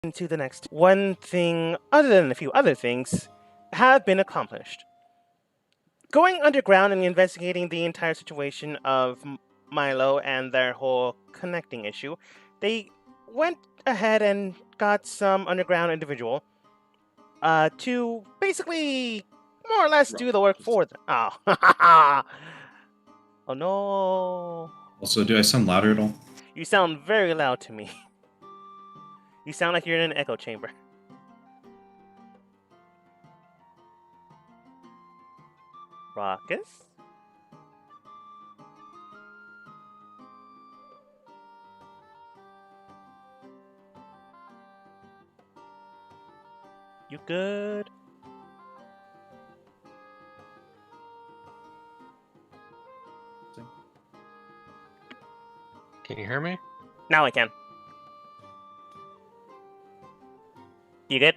into the next. One thing, other than a few other things, have been accomplished. Going underground and investigating the entire situation of Milo and their whole connecting issue, they went ahead and got some underground individual to basically more or less do the work for them. Oh, oh no! Also, do I sound louder at all? You sound very loud to me. You sound like you're in an echo chamber. Raucous? You good? Can you hear me? Now I can. You good?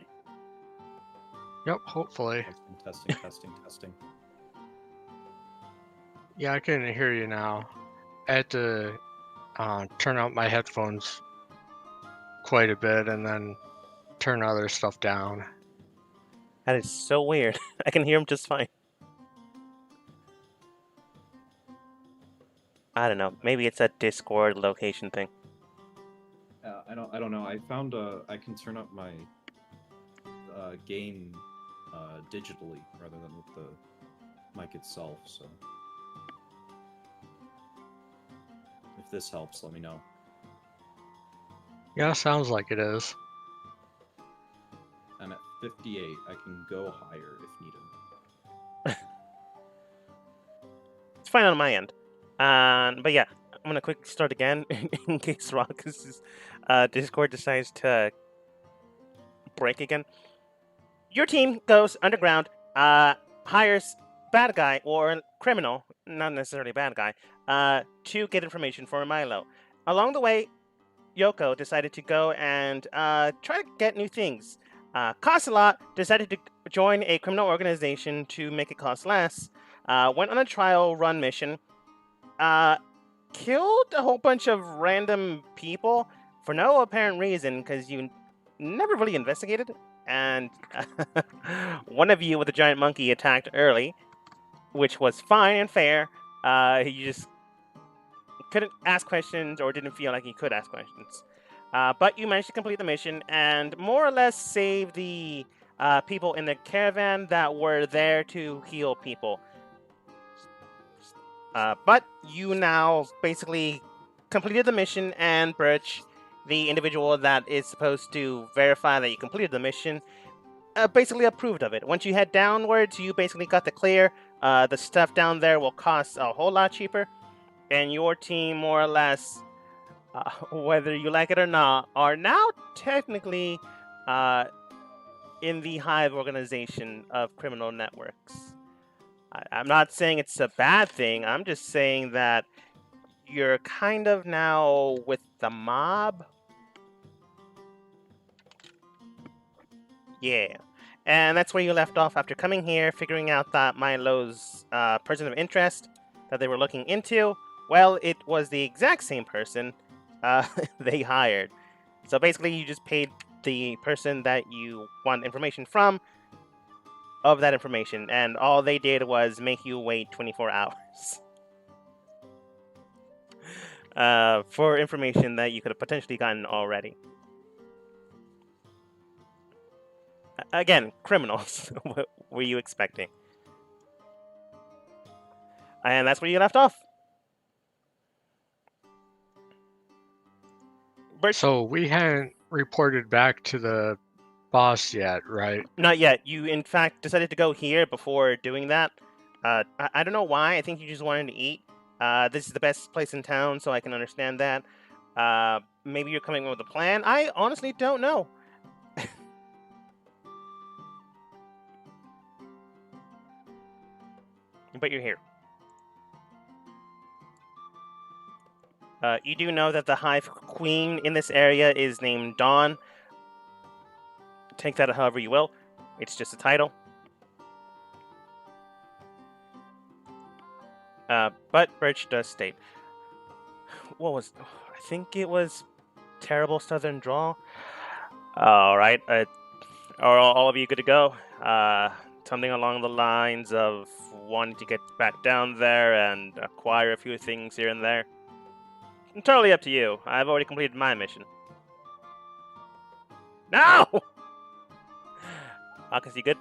Yep, hopefully. Testing. Yeah, I can hear you now. I had to turn out my headphones quite a bit and then turn other stuff down. That is so weird. I can hear him just fine. I don't know. Maybe it's a Discord location thing. I don't know. I found I can turn up my gain digitally rather than with the mic itself. So if this helps, let me know. Yeah, sounds like it is. I'm at 58. I can go higher if needed. It's fine on my end. But yeah, I'm gonna quickly start again in case Raucous' Discord decides to break again. Your team goes underground, hires bad guy or criminal, not necessarily bad guy, to get information for Milo. Along the way, Yoko decided to go and try to get new things. Cost a lot, decided to join a criminal organization to make it cost less. Went on a trial run mission. Killed a whole bunch of random people for no apparent reason because you never really investigated. And one of you with a giant monkey attacked early, which was fine and fair. You just couldn't ask questions or didn't feel like you could ask questions. But you managed to complete the mission and more or less save the people in the caravan that were there to heal people. But you now basically completed the mission, and Birch, the individual that is supposed to verify that you completed the mission, basically approved of it. Once you head downwards, you basically got the clear. The stuff down there will cost a whole lot cheaper, and your team, more or less, whether you like it or not, are now technically in the Hive organization of criminal networks. I'm not saying it's a bad thing. I'm just saying that you're kind of now with the mob. Yeah. And that's where you left off after coming here, figuring out that Milo's person of interest that they were looking into, well, it was the exact same person they hired. So basically, you just paid the person that you want information from of that information, and all they did was make you wait 24 hours. For information that you could have potentially gotten already. Again, criminals. What were you expecting? And that's where you left off. Bert, So we hadn't reported back to the boss yet, right? not yet. You, in fact, decided to go here before doing that. I don't know why. I think you just wanted to eat. This is the best place in town, so I can understand that. Maybe you're coming up with a plan. I honestly don't know. But you're here. You do know that the Hive Queen in this area is named Dawn. Take that however you will. It's just a title. But Birch does state. What was... I think it was Terrible Southern Drawl. All right. Are all of you good to go? Something along the lines of wanting to get back down there and acquire a few things here and there. Entirely up to you. I've already completed my mission. No! Marcus, you good?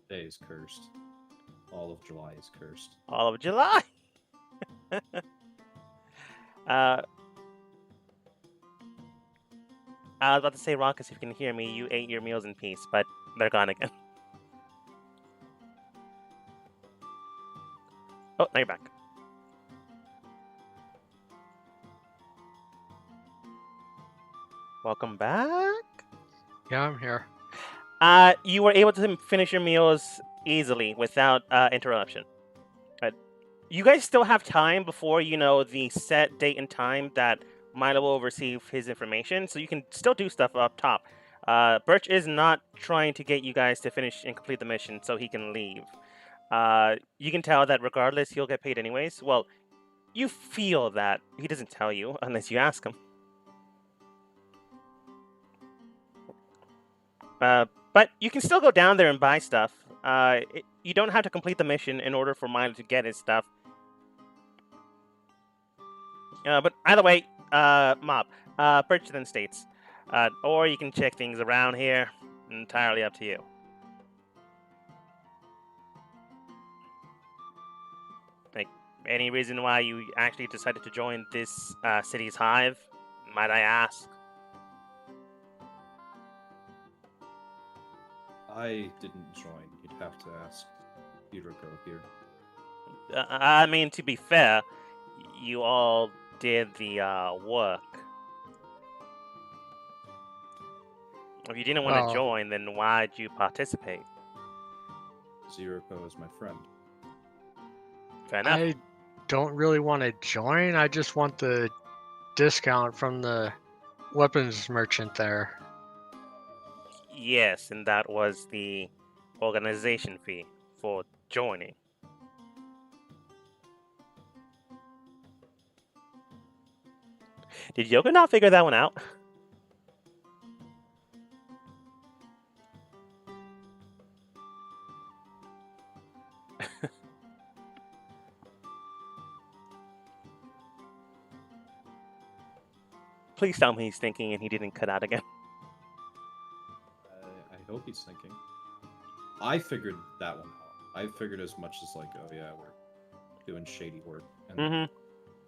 Day is cursed. All of July is cursed. All of July. I was about to say, Raucus, if you can hear me, you ate your meals in peace, but they're gone again. Oh, now you're back. Welcome back. Yeah, I'm here. You were able to finish your meals easily without interruption. You guys still have time before the set date and time that Milo will receive his information, so you can still do stuff up top. Birch is not trying to get you guys to finish and complete the mission so he can leave. You can tell that regardless, he'll get paid anyways. Well, you feel that he doesn't tell you unless you ask him. But you can still go down there and buy stuff. You don't have to complete the mission in order for Milo to get his stuff. But either way, Mob, Birch then states, or you can check things around here. Entirely up to you. Like, any reason why you actually decided to join this city's hive? Might I ask? I didn't join. You'd have to ask Hiroko here. I mean, to be fair, you all did the work. If you didn't want to Oh. join, then why'd you participate? Hiroko is my friend. Fair enough. I don't really want to join. I just want the discount from the weapons merchant there. Yes, and that was the organization fee for joining. Did Yoga not figure that one out? Please tell me he's thinking and he didn't cut out again. I hope he's thinking. I figured that one out. I figured as much as like, oh yeah, we're doing shady work, and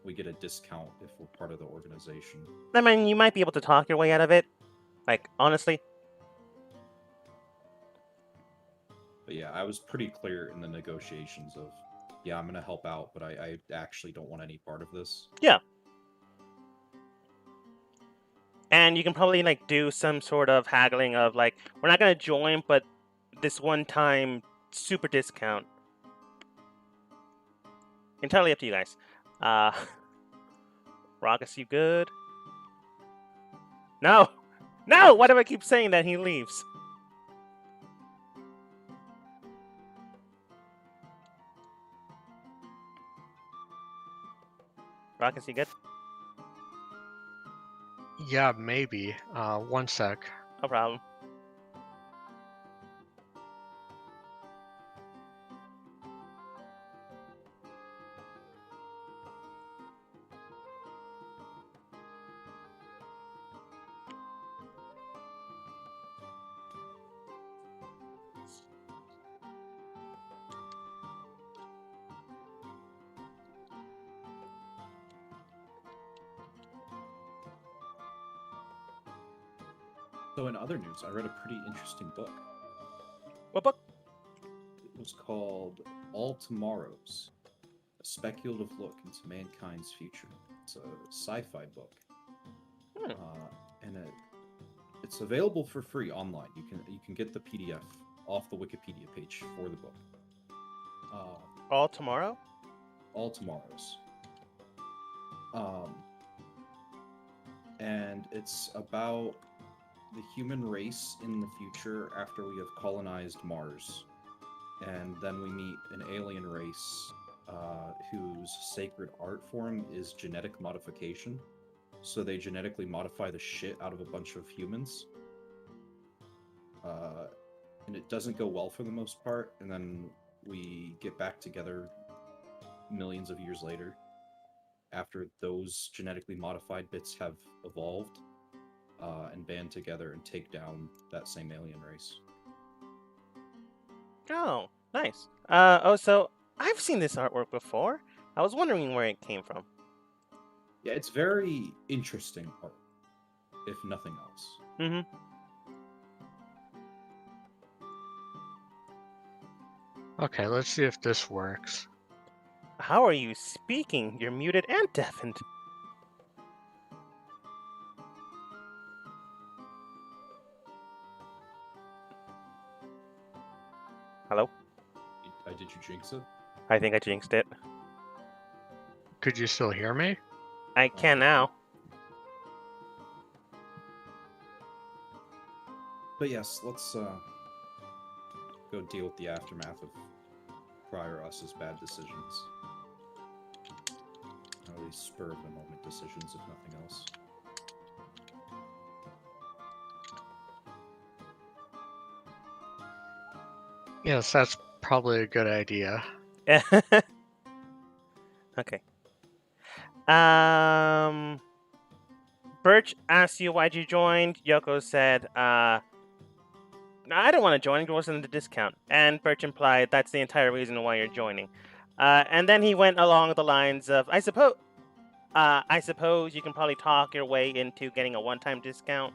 we get a discount if we're part of the organization. I mean, you might be able to talk your way out of it. Like, honestly. But yeah, I was pretty clear in the negotiations of, yeah, I'm gonna help out, but I actually don't want any part of this. Yeah. And you can probably like do some sort of haggling of like, we're not gonna join, but this one-time super discount. Entirely up to you guys. Raucus, you good? No! No! Why do I keep saying that he leaves? Raucus, you good? Yeah, maybe. One sec. No problem. So in other news, I read a pretty interesting book. What book? It was called All Tomorrows, a speculative look into mankind's future. It's a sci-fi book, and it's available for free online. You can get the PDF off the Wikipedia page for the book. All Tomorrow? All Tomorrows. And it's about the human race in the future after we have colonized Mars. And then we meet an alien race whose sacred art form is genetic modification. So they genetically modify the shit out of a bunch of humans. And it doesn't go well for the most part. And then we get back together millions of years later after those genetically modified bits have evolved and band together and take down that same alien race. Oh, nice. So I've seen this artwork before. I was wondering where it came from. Yeah, it's very interesting art, if nothing else. Mm-hmm. Okay, let's see if this works. How are you speaking? You're muted and deafened. Hello? Did you jinx it? I think I jinxed it. Could you still hear me? I can now. But yes, let's go deal with the aftermath of prior us's bad decisions. Or at least spur of the moment decisions, if nothing else. Yes, that's probably a good idea. Okay. Birch asked you why'd you join. Yoko said, I don't want to join. It wasn't the discount. And Birch implied that's the entire reason why you're joining. And then he went along the lines of, I suppose you can probably talk your way into getting a one-time discount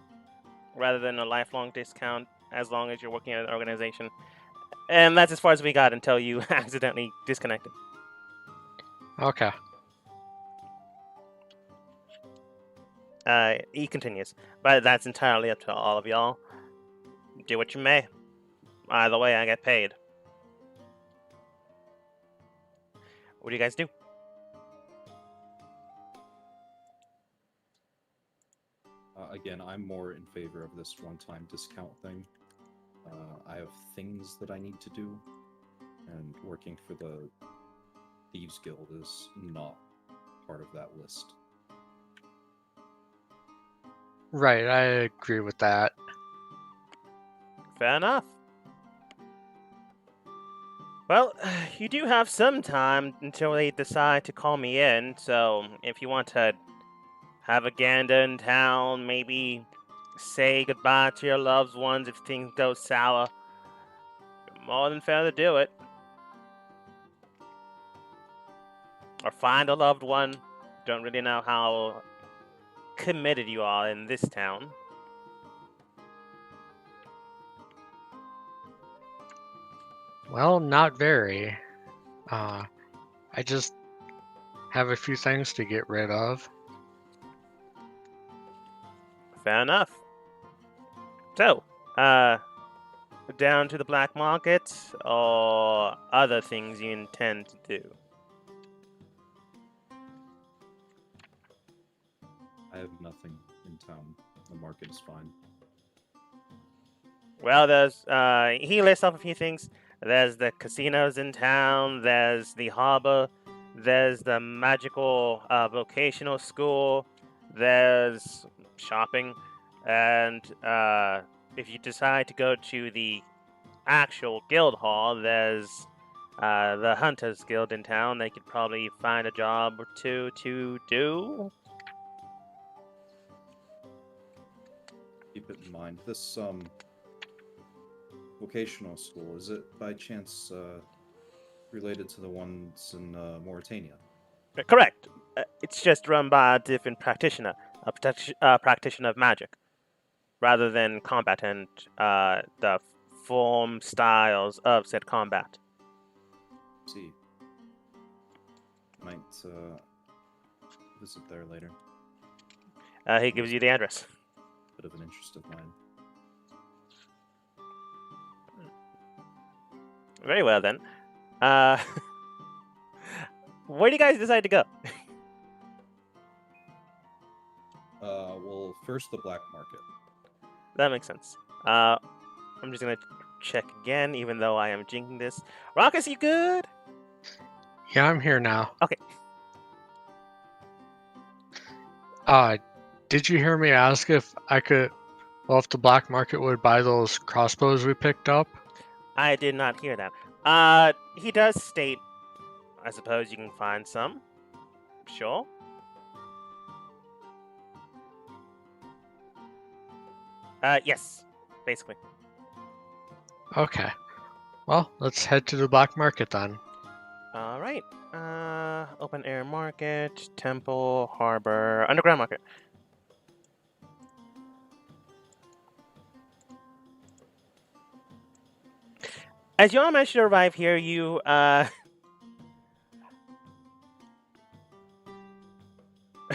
rather than a lifelong discount as long as you're working at an organization. And that's as far as we got until you accidentally disconnected. Okay. He continues, but that's entirely up to all of y'all. Do what you may. Either way, I get paid. What do you guys do? Again, I'm more in favor of this one-time discount thing. I have things that I need to do, and working for the Thieves Guild is not part of that list. Right, I agree with that. Fair enough. Well, you do have some time until they decide to call me in, so if you want to have a gander in town, maybe say goodbye to your loved ones if things go sour, you're more than fair to do it. Or find a loved one. Don't really know how committed you are in this town. Well, not very. I just have a few things to get rid of. Fair enough. So, down to the black market or other things you intend to do? I have nothing in town. The market is fine. Well, he lists off a few things. There's the casinos in town, there's the harbor, there's the magical vocational school, there's shopping, and if you decide to go to the actual guild hall, there's the Hunters Guild in town. They could probably find a job or two to do. Keep it in mind. This vocational school, is it by chance related to the ones in Mauritania? Correct. It's just run by a different practitioner, a practitioner of magic, rather than combat and the form styles of said combat. See. Might visit there later. He gives you the address. Bit of an interest of mine. Very well then. Where do you guys decide to go? Well, first the black market. That makes sense. I'm just gonna check again, even though I am jinxing this. Raucus, you good? Yeah, I'm here now. Okay. Did you hear me ask if if the black market would buy those crossbows we picked up? I did not hear that. He does state, I suppose you can find some. Sure. Yes, basically. Okay. Well, let's head to the black market then. All right. Open air market, temple, harbor, underground market. As you all manage to arrive here, you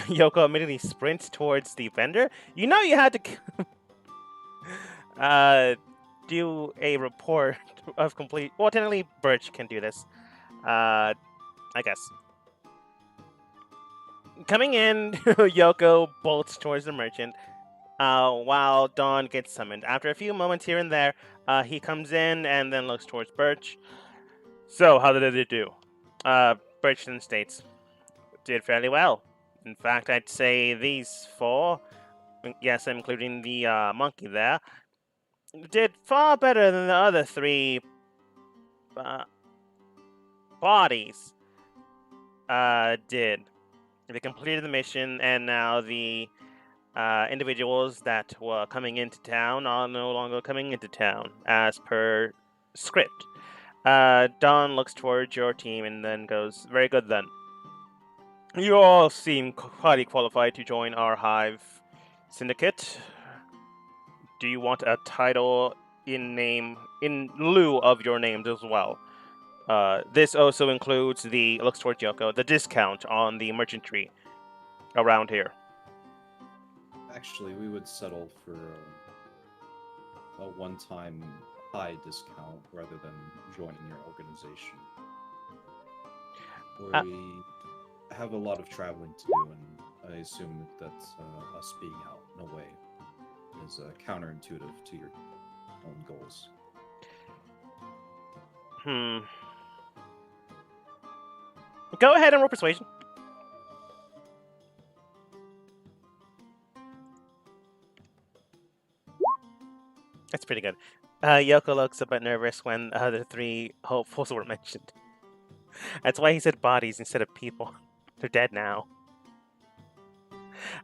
Yoko immediately sprints towards the vendor. You know you had to do a report of complete. Well, technically, Birch can do this. I guess. Coming in, Yoko bolts towards the merchant, while Dawn gets summoned. After a few moments here and there, he comes in and then looks towards Birch. So, how did it do? Birch then states, did fairly well. In fact, I'd say these four, yes, including the monkey there, did far better than the other three bodies did. They completed the mission, and now the individuals that were coming into town are no longer coming into town, as per script. Don looks towards your team and then goes, very good then. You all seem highly qualified to join our Hive syndicate. Do you want a title in lieu of your names as well? This also includes looks towards Yoko, the discount on the merchantry around here. Actually, we would settle for a one-time high discount rather than joining your organization. Where we have a lot of traveling to do, and I assume that us being out in a way is counterintuitive to your own goals. Go ahead and roll persuasion. That's pretty good. Yoko looks a bit nervous when the three hopefuls were mentioned. That's why he said bodies instead of people. They're dead now.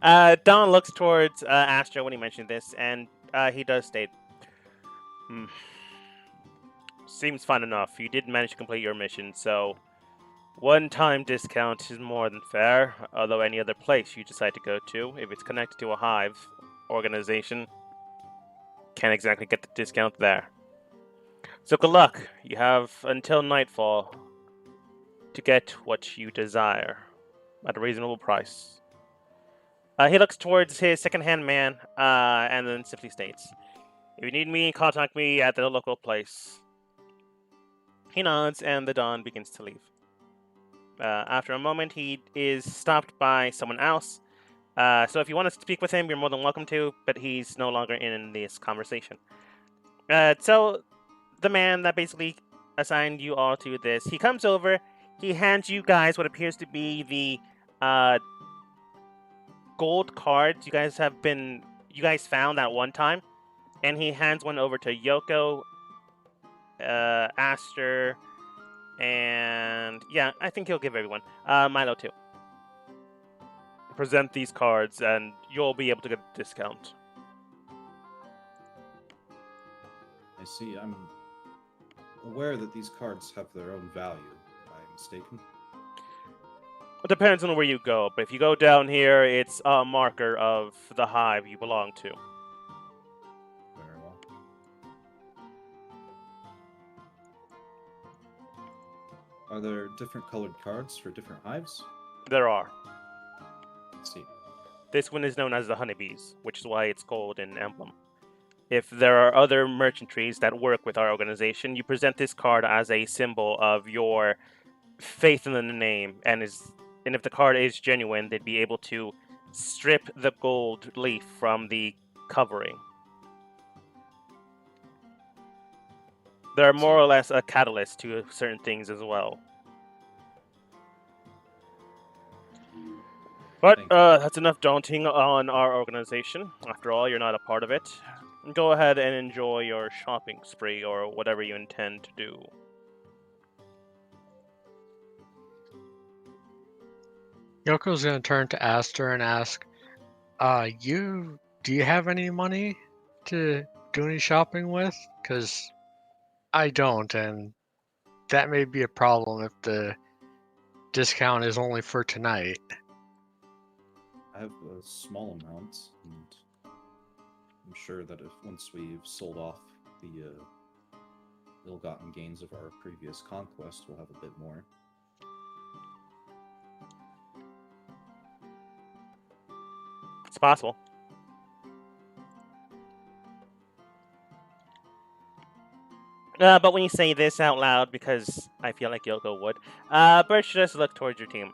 Don looks towards Astro when he mentioned this, and he does state, seems fun enough. You did manage to complete your mission, so one-time discount is more than fair, although any other place you decide to go to, if it's connected to a Hive organization, can't exactly get the discount there. So good luck. You have until nightfall to get what you desire at a reasonable price. He looks towards his second-hand man and then simply states, if you need me, contact me at the local place. He nods and the Dawn begins to leave. After a moment, he is stopped by someone else. So if you want to speak with him, you're more than welcome to, but he's no longer in this conversation. So the man that basically assigned you all to this, he comes over, he hands you guys what appears to be the gold cards you guys found that one time, and he hands one over to Yoko, Aster, and yeah, I think he'll give everyone. Milo too. Present these cards, and you'll be able to get a discount. I see. I'm aware that these cards have their own value. Am I mistaken? It depends on where you go, but if you go down here, it's a marker of the hive you belong to. Very well. Are there different colored cards for different hives? There are. Let's see. This one is known as the honeybees, which is why it's gold in emblem. If there are other merchantries that work with our organization, you present this card as a symbol of your faith in the name, and if the card is genuine, they'd be able to strip the gold leaf from the covering. They're more or less a catalyst to certain things as well. But Thank you. that's enough daunting on our organization. After all, you're not a part of it. Go ahead and enjoy your shopping spree or whatever you intend to do. Yoko's gonna turn to Aster and ask, do you have any money to do any shopping with? Because I don't, and that may be a problem if the discount is only for tonight. I have a small amount, and I'm sure that if once we've sold off the ill-gotten gains of our previous conquest, we'll have a bit more. It's possible. But when you say this out loud, because I feel like Yoko would, Birch just look towards your team.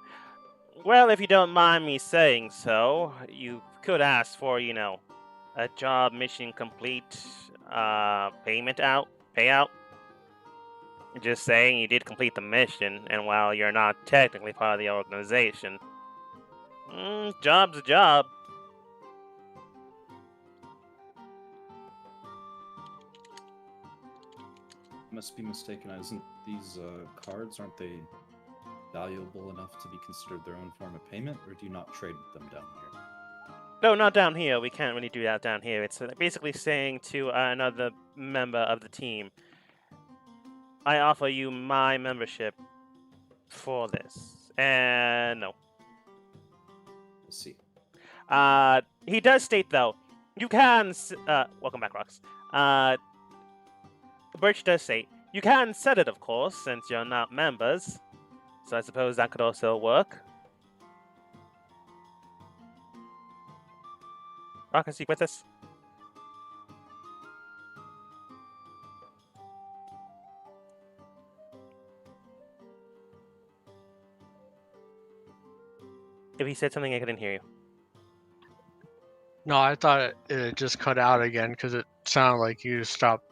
Well, if you don't mind me saying so, you could ask for, a job mission complete payout. Just saying you did complete the mission, and while you're not technically part of the organization, job's a job. I must be mistaken. Isn't these cards, aren't they valuable enough to be considered their own form of payment, or do you not trade with them down here? No, not down here. We can't really do that down here. It's basically saying to another member of the team, I offer you my membership for this. And no. Let's see. He does state, though, you can... welcome back, Rox. Birch does say, you can set it, of course, since you're not members. So I suppose that could also work. Rock, is he with us? If he said something, I couldn't hear you. No, I thought it just cut out again because it sounded like you stopped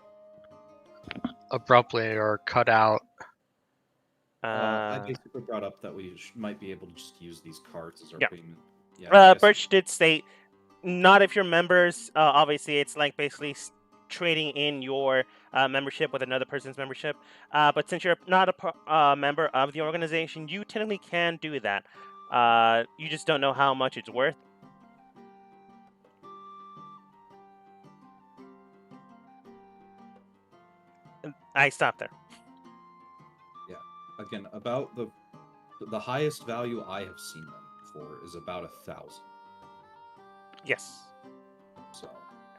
abruptly or cut out. I basically brought up that we might be able to just use these cards as our Yeah. payment. Yeah. I guess- Birch did state, not if you're members. Obviously, it's like basically trading in your membership with another person's membership. But since you're not a member of the organization, you technically can do that. You just don't know how much it's worth. I stopped there. Again, about the highest value I have seen them for is about 1,000. Yes. So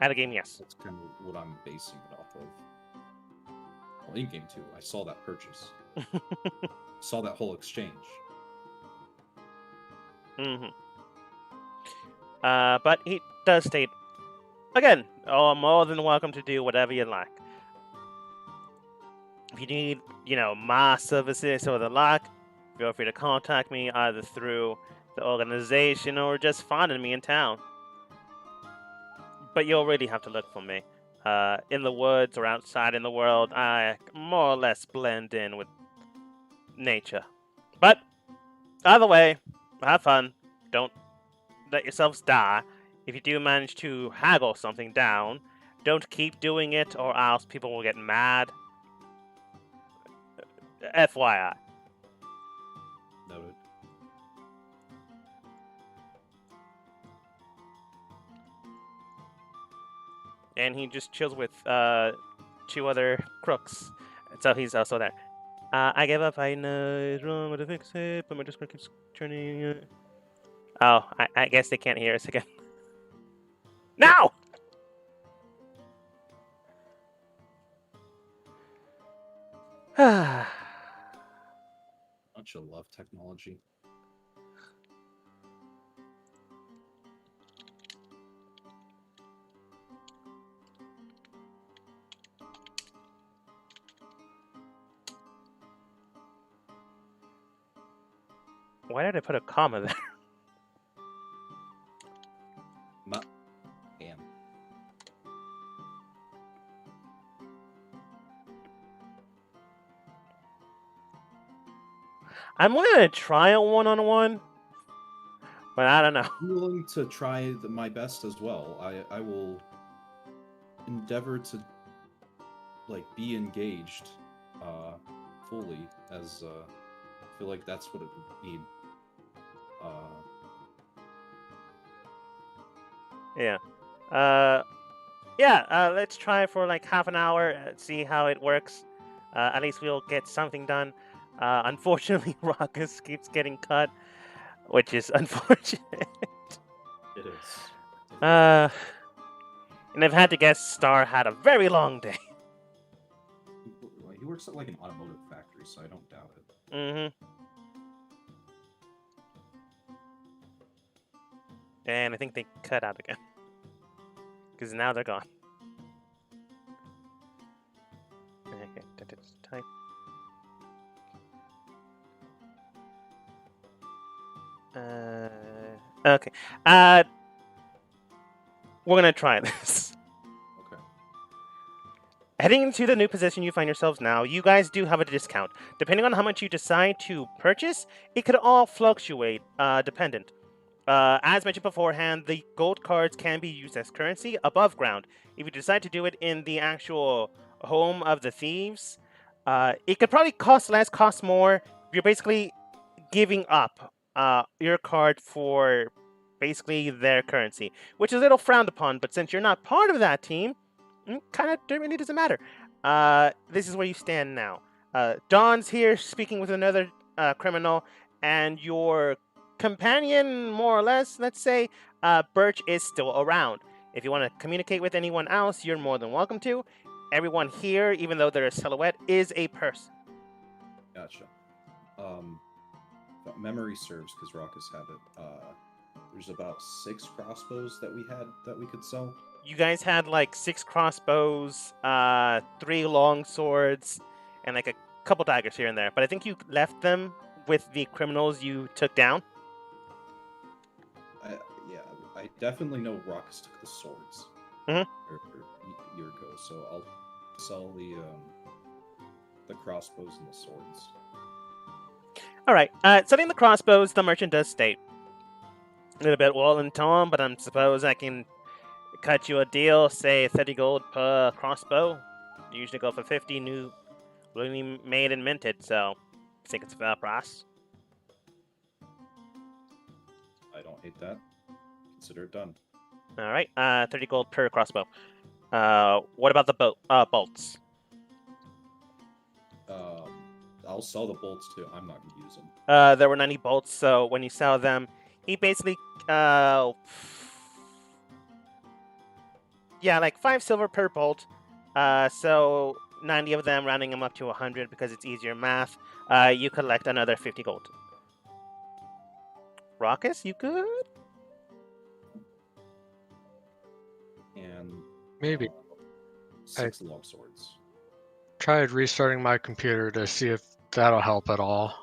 At a game, yes. that's kind of what I'm basing it off of. Well, in game 2, I saw that purchase. Saw that whole exchange. But he does state, again, more than welcome to do whatever you like. If you need, my services or the like, feel free to contact me either through the organization or just finding me in town. But you'll really have to look for me. In the woods or outside in the world, I more or less blend in with nature. But, either way, have fun. Don't let yourselves die. If you do manage to haggle something down, don't keep doing it or else people will get mad. FYI. Noted. And he just chills with 2 other crooks. So he's also there. I gave up. I know it's wrong to fix it, but my Discord keeps turning. Oh, I guess they can't hear us again. Now! Don't you love technology? Why did I put a comma there? Damn. I'm gonna try a one-on-one, But I don't know. I'm willing to try my best as well. I will endeavor to be engaged fully, as I feel like that's what it would need. Yeah. Let's try for like half an hour, see how it works. At least we'll get something done. Unfortunately, Ruckus keeps getting cut, which is unfortunate. It is. And I've had to guess Star had a very long day. He works at like an automotive factory, so I don't doubt it. Mm-hmm. And I think they cut out again. Because now they're gone. Okay, type. Okay. We're gonna try this. Okay. Heading into the new position you find yourselves now, you guys do have a discount. Depending on how much you decide to purchase, it could all fluctuate, dependent. As mentioned beforehand, the gold cards can be used as currency above ground. If you decide to do it in the actual home of the thieves, it could probably cost less, cost more. You're basically giving up your card for basically their currency, which is a little frowned upon. But since you're not part of that team, kind of really doesn't matter. This is where you stand now. Dawn's here speaking with another criminal, and your companion, more or less, let's say, Birch is still around. If you want to communicate with anyone else, you're more than welcome to. Everyone here, even though they're a silhouette, is a person. Gotcha. If memory serves, because Raucus had it. There's about 6 crossbows that we had that we could sell. You guys had like 6 crossbows, 3 long swords, and like a couple daggers here and there. But I think you left them with the criminals you took down. I definitely know Raucus took the swords Mhm. a year ago, so I'll sell the crossbows and the swords. All right. Selling the crossbows, the merchant does state a little bit well and Tom, but I suppose I can cut you a deal, say 30 gold per crossbow. Usually go for 50, new, newly made and minted, so I think it's a fair price. I don't hate that. Consider it done. All right, 30 gold per crossbow. What about the bolts? I'll sell the bolts too. I'm not gonna use them. There were 90 bolts, so when you sell them, he basically, like 5 silver per bolt. So 90 of them, rounding them up to 100 because it's easier math. You collect another 50 gold. Raucus, you good? And Maybe 6 long swords. tried restarting my computer to see if that'll help at all.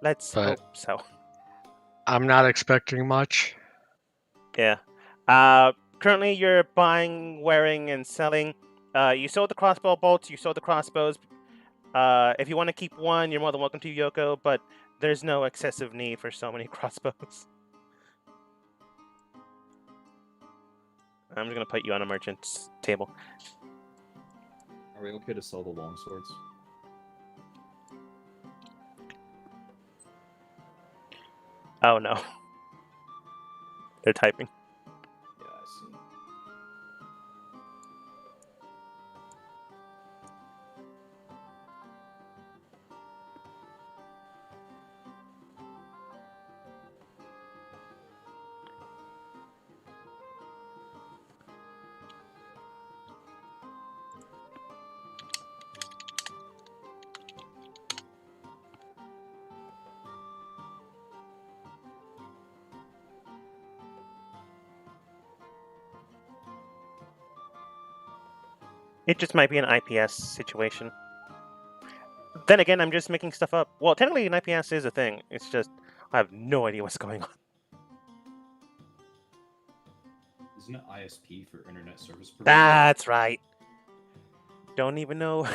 Let's But- hope so. I'm not expecting much. Yeah. Currently, you're buying, wearing, and selling. You sold the crossbow bolts. You sold the crossbows. If you want to keep one, you're more than welcome to, Yoko. But there's no excessive need for so many crossbows. I'm just gonna put you on a merchant's table. Are we okay to sell the long swords? Oh no. They're typing. Yeah, I see. It just might be an IPS situation. Then again, I'm just making stuff up. Well, technically, an IPS is a thing. It's just I have no idea what's going on. Isn't it ISP for Internet Service Provider? That's right. Don't even know.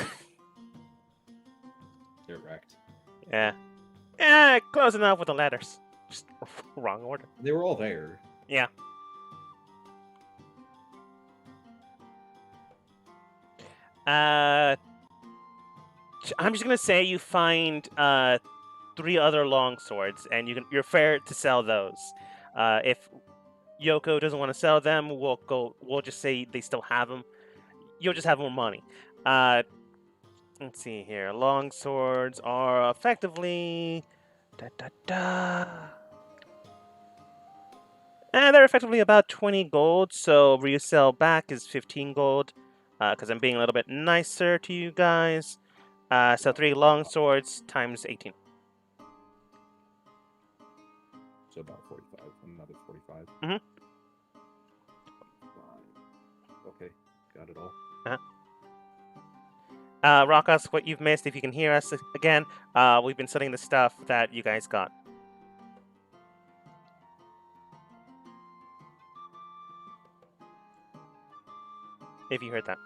Get wrecked. Yeah. Yeah, close enough with the letters. Just Wrong order. They were all there. Yeah. I'm just gonna say you find 3 other long swords, and you're fair to sell those. If Yoko doesn't want to sell them, we'll just say they still have them. You'll just have more money. Let's see here. Long swords are effectively they're effectively about 20 gold, so resell back is 15 gold. Because I'm being a little bit nicer to you guys. So 3 long swords times 18. So about 45. Another 45. Mhm. Okay, got it all. Rock us what you've missed if you can hear us again. We've been selling the stuff that you guys got. If you heard that.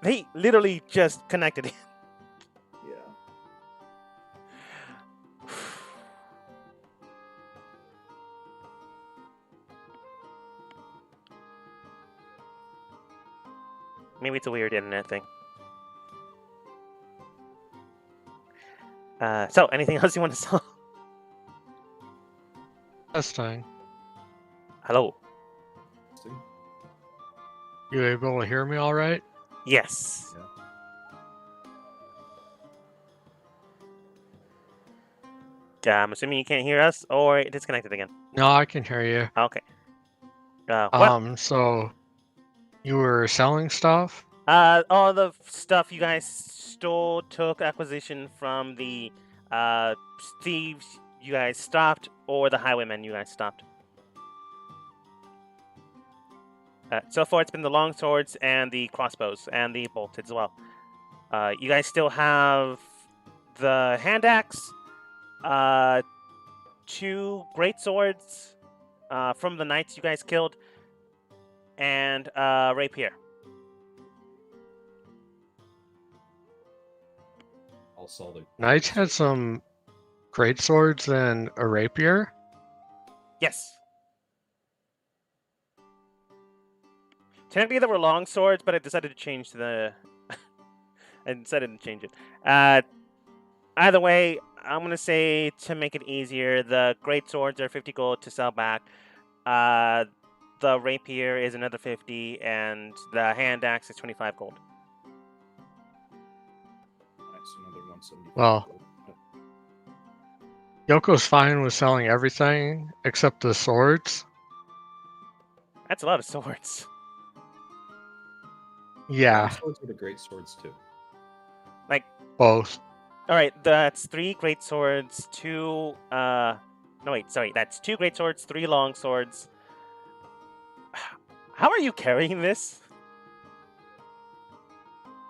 He literally just connected. Yeah. Maybe it's a weird internet thing. So, anything else you want to sell? Testing. Hello. See? You able to hear me all right? Yes. I'm assuming you can't hear us, or it disconnected again. No, I can hear you. Okay. What? So you were selling stuff? All the stuff you guys stole, took acquisition from the thieves you guys stopped, or the highwaymen you guys stopped. So far, it's been the long swords and the crossbows and the bolted as well. You guys still have the hand axe, 2 great swords from the knights you guys killed, and rapier. I'll sell the Knights had some great swords and a rapier. Yes. Technically, there were long swords, but I decided to change the. I decided to change it. Either way, I'm gonna say to make it easier, the great swords are 50 gold to sell back. The rapier is another 50, and the hand axe is 25 gold. Nice, another 175. Well. gold. Yoko's fine with selling everything except the swords. That's a lot of swords. Yeah, Long swords are the great swords too. both. All right, that's 3 great swords, 2. No, wait, sorry. That's 2 great swords, 3 long swords. How are you carrying this?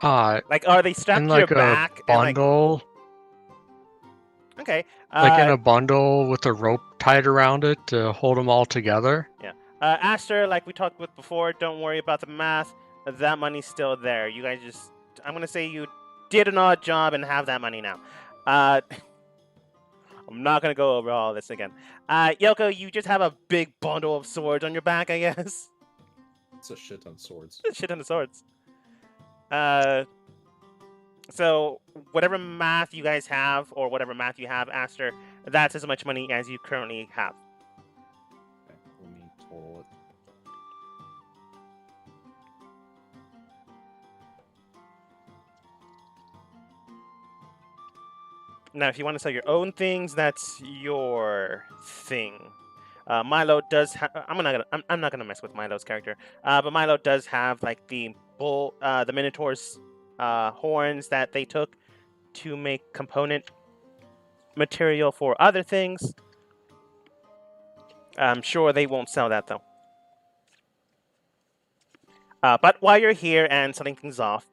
Like, are they strapped In to your like a back? bundle, Okay. like in a bundle with a rope tied around it to hold them all together. Aster, like we talked with before, don't worry about the math. That money's still there. You guys just, I'm gonna say you did an odd job and have that money now. I'm not gonna go over all this again. Yoko, you just have a big bundle of swords on your back, I guess. It's a shit ton of swords. Shit ton of swords. So whatever math you guys have, or whatever math you have, Aster, that's as much money as you currently have. Okay, let me total it. Now, if you want to sell your own things, that's your thing. Milo does. I'm not gonna mess with Milo's character. But Milo does have like the the Minotaur's horns that they took to make component material for other things. I'm sure they won't sell that though. But while you're here and selling things off,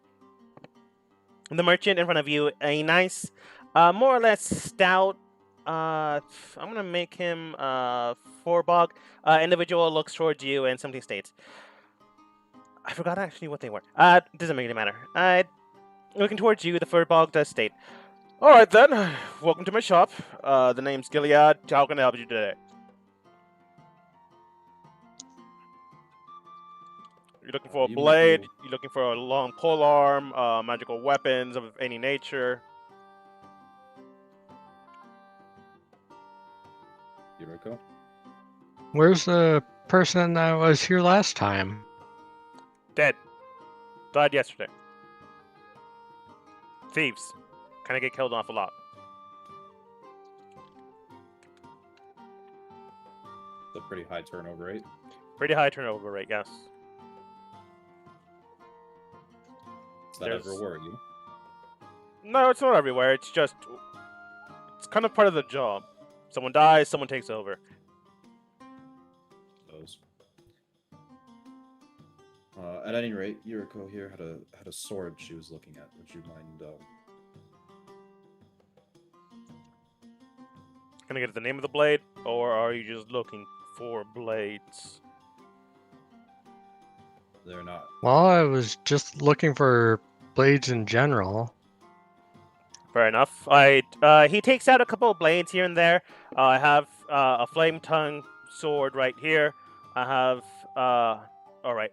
the merchant in front of you, a nice, more or less stout. I'm gonna make him Forbog. Individual looks towards you and simply states, "I forgot actually what they were. Doesn't really matter. Looking towards you, the Forbog does state, All right then. Welcome to my shop. The name's Gilead. How can I help you today? You're looking for a blade. You're looking for a long pole arm. Magical weapons of any nature. Yuriko? Where's the person that was here last time? Dead. Died yesterday. Thieves. Kind of get killed off a lot. It's a pretty high turnover rate. Pretty high turnover rate, yes. Does that ever worry you? No, it's not everywhere. It's just... It's kind of part of the job. Someone dies, someone takes over. Those. At any rate, Yuriko here had a sword she was looking at. Would you mind? Can I get the name of the blade, or are you just looking for blades? They're not. Well, I was just looking for blades in general. Fair enough. He takes out a couple of blades here and there. I have a flame tongue sword right here. I have all right.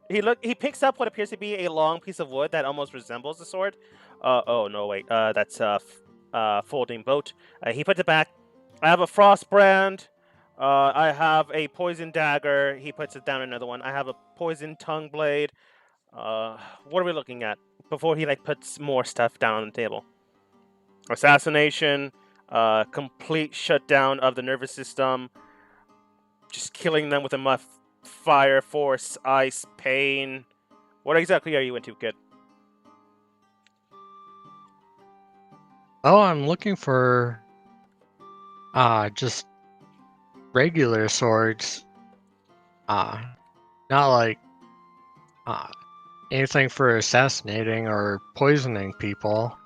He picks up what appears to be a long piece of wood that almost resembles a sword. Oh no, wait. That's a folding boat. He puts it back. I have a frost brand. I have a poison dagger. He puts it down another one. I have a poison tongue blade. What are we looking at? Before he puts more stuff down on the table. Assassination, complete shutdown of the nervous system, just killing them with enough fire, force, ice, pain. What exactly are you into, kid? Oh, I'm looking for just regular swords. Not like anything for assassinating or poisoning people.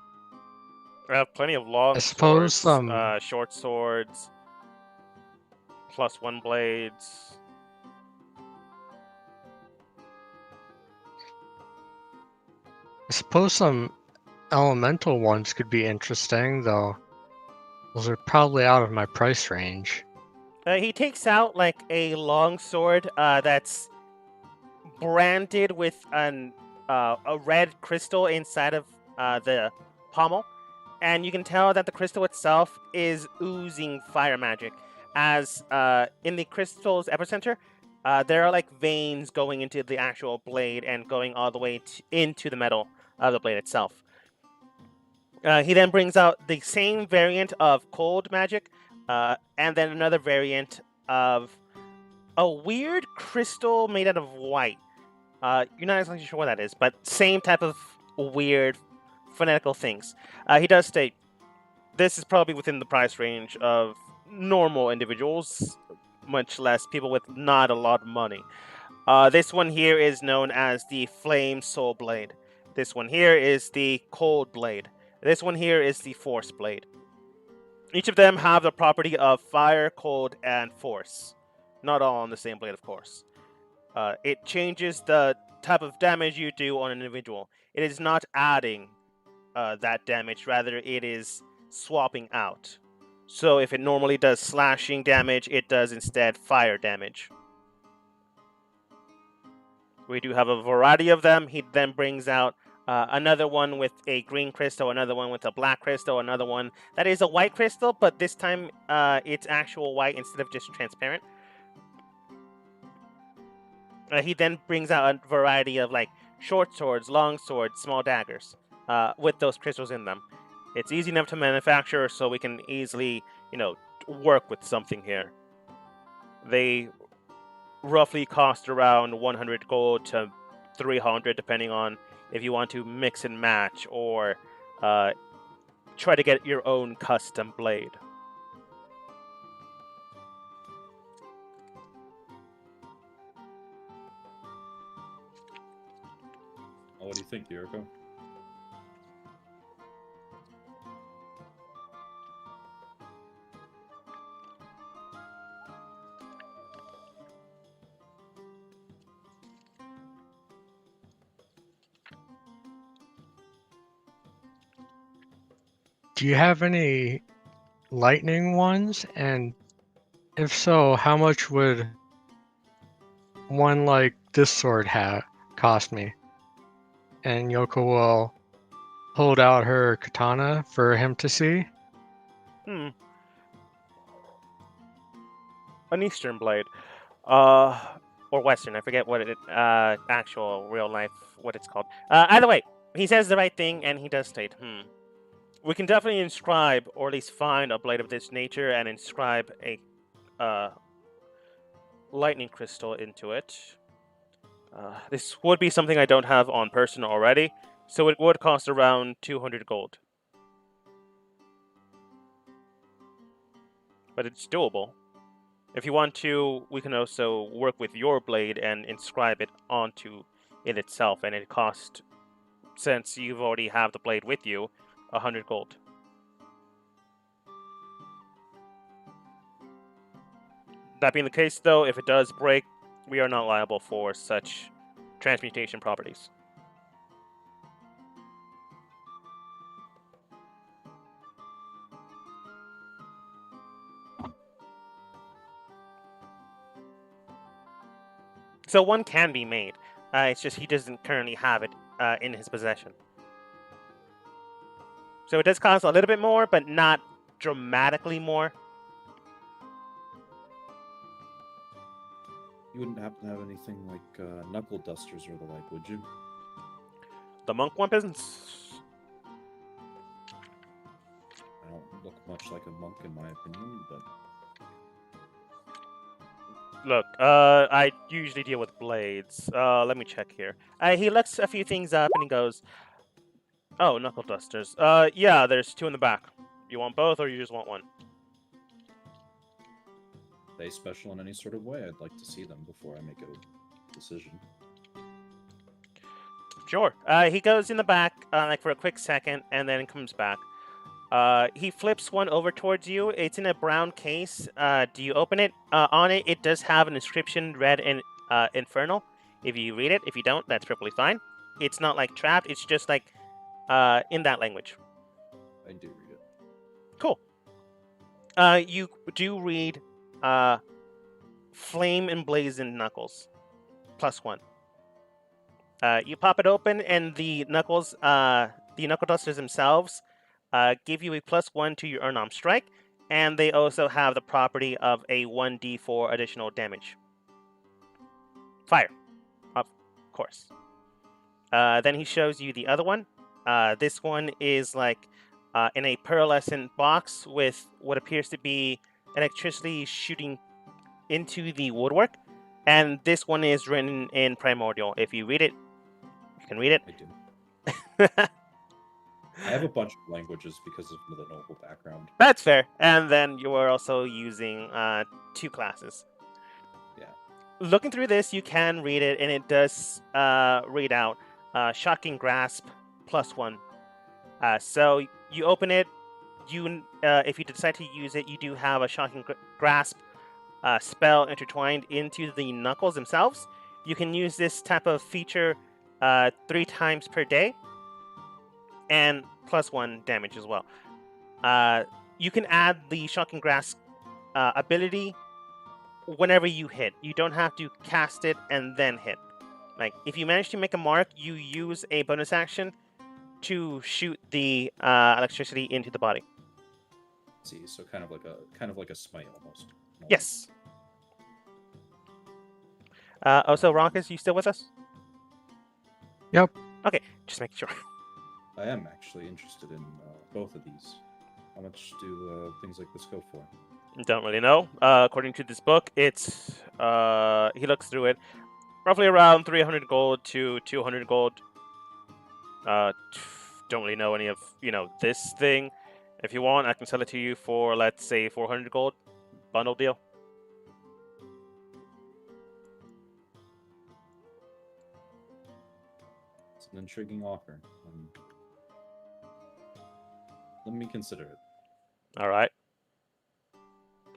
I have plenty of long I suppose swords, short swords, +1 blades. I suppose some elemental ones could be interesting, though those are probably out of my price range. He takes out a long sword that's branded with a red crystal inside of the pommel, and you can tell that the crystal itself is oozing fire magic. As in the crystal's epicenter, there are veins going into the actual blade and going all the way into the metal of the blade itself. He then brings out the same variant of cold magic, and then another variant of a weird crystal made out of white. You're not exactly sure what that is, but same type of weird phonetical things. He does state this is probably within the price range of normal individuals, much less people with not a lot of money. This one here is known as the Flame Soul Blade. This one here is the Cold Blade. This one here is the Force Blade. Each of them have the property of fire, cold, and force. Not all on the same blade, of course. It changes the type of damage you do on an individual. It is not adding that damage, rather it is swapping out. So if it normally does slashing damage, it does instead fire damage. We do have a variety of them. He then brings out another one with a green crystal, another one with a black crystal, another one that is a white crystal, but this time it's actual white instead of just transparent. He then brings out a variety of short swords, long swords, small daggers with those crystals in them. It's easy enough to manufacture, so we can easily, work with something here. They roughly cost around 100 gold to 300, depending on if you want to mix and match or try to get your own custom blade. What do you think, Yuriko? Do you have any lightning ones? And if so, how much would one like this sword cost me? And Yoko will hold out her katana for him to see. Hmm. An Eastern blade. Or Western. I forget what it actual real life what it's called. Either way, he says the right thing, and he does state, we can definitely inscribe, or at least find a blade of this nature, and inscribe a lightning crystal into it. This would be something I don't have on person already, so it would cost around 200 gold. But it's doable. If you want to, we can also work with your blade and inscribe it onto it itself, and it costs, since you've already have the blade with you, 100 gold. That being the case, though, if it does break, we are not liable for such transmutation properties. So one can be made. It's just he doesn't currently have it in his possession. So it does cost a little bit more, but not dramatically more. You wouldn't happen to have anything like knuckle dusters or the like, would you? The monk weapons. I don't look much like a monk in my opinion, but Look, I usually deal with blades. Let me check here. He looks a few things up and he goes, "Oh, knuckle dusters. Yeah, there's two in the back. You want both, or you just want one?" are they special in any sort of way? I'd like to see them before I make a decision. Sure. He goes in the back, like for a quick second, and then comes back. He flips one over towards you. It's in a brown case. Do you open it? On it, it does have an inscription read in Infernal. If you read it, if you don't, that's perfectly fine. It's not like trapped. It's just like in that language. I do read it. Cool. You do read Flame Emblazoned Knuckles. +1. You pop it open, and the knuckles, the knuckle dusters themselves, give you a +1 to your unarmed strike, and they also have the property of a 1d4 additional damage. Fire, of course. Then he shows you the other one. This one is like in a pearlescent box with what appears to be electricity shooting into the woodwork, and this one is written in Primordial. If you read it, you can read it. I do. I have a bunch of languages because of the noble background. That's fair. And then you are also using 2 classes. Yeah. Looking through this, you can read it, and it does read out Shocking Grasp +1. So you open it. You, if you decide to use it, you do have a Shocking Grasp spell intertwined into the knuckles themselves. You can use this type of feature 3 times per day, and +1 damage as well. You can add the Shocking Grasp ability whenever you hit. You don't have to cast it and then hit. Like, if you manage to make a mark, you use a bonus action to shoot the electricity into the body. See, so kind of like a smite almost. Yes. Also, Ronkus, you still with us? Yep. Okay, just making sure. I am actually interested in both of these. How much do things like this go for? Don't really know. According to this book, it's he looks through it, roughly around 300 gold to 200 gold. Don't really know any of this thing. If you want, I can sell it to you for, let's say, 400 gold. Bundle deal. It's an intriguing offer. Let me consider it. All right.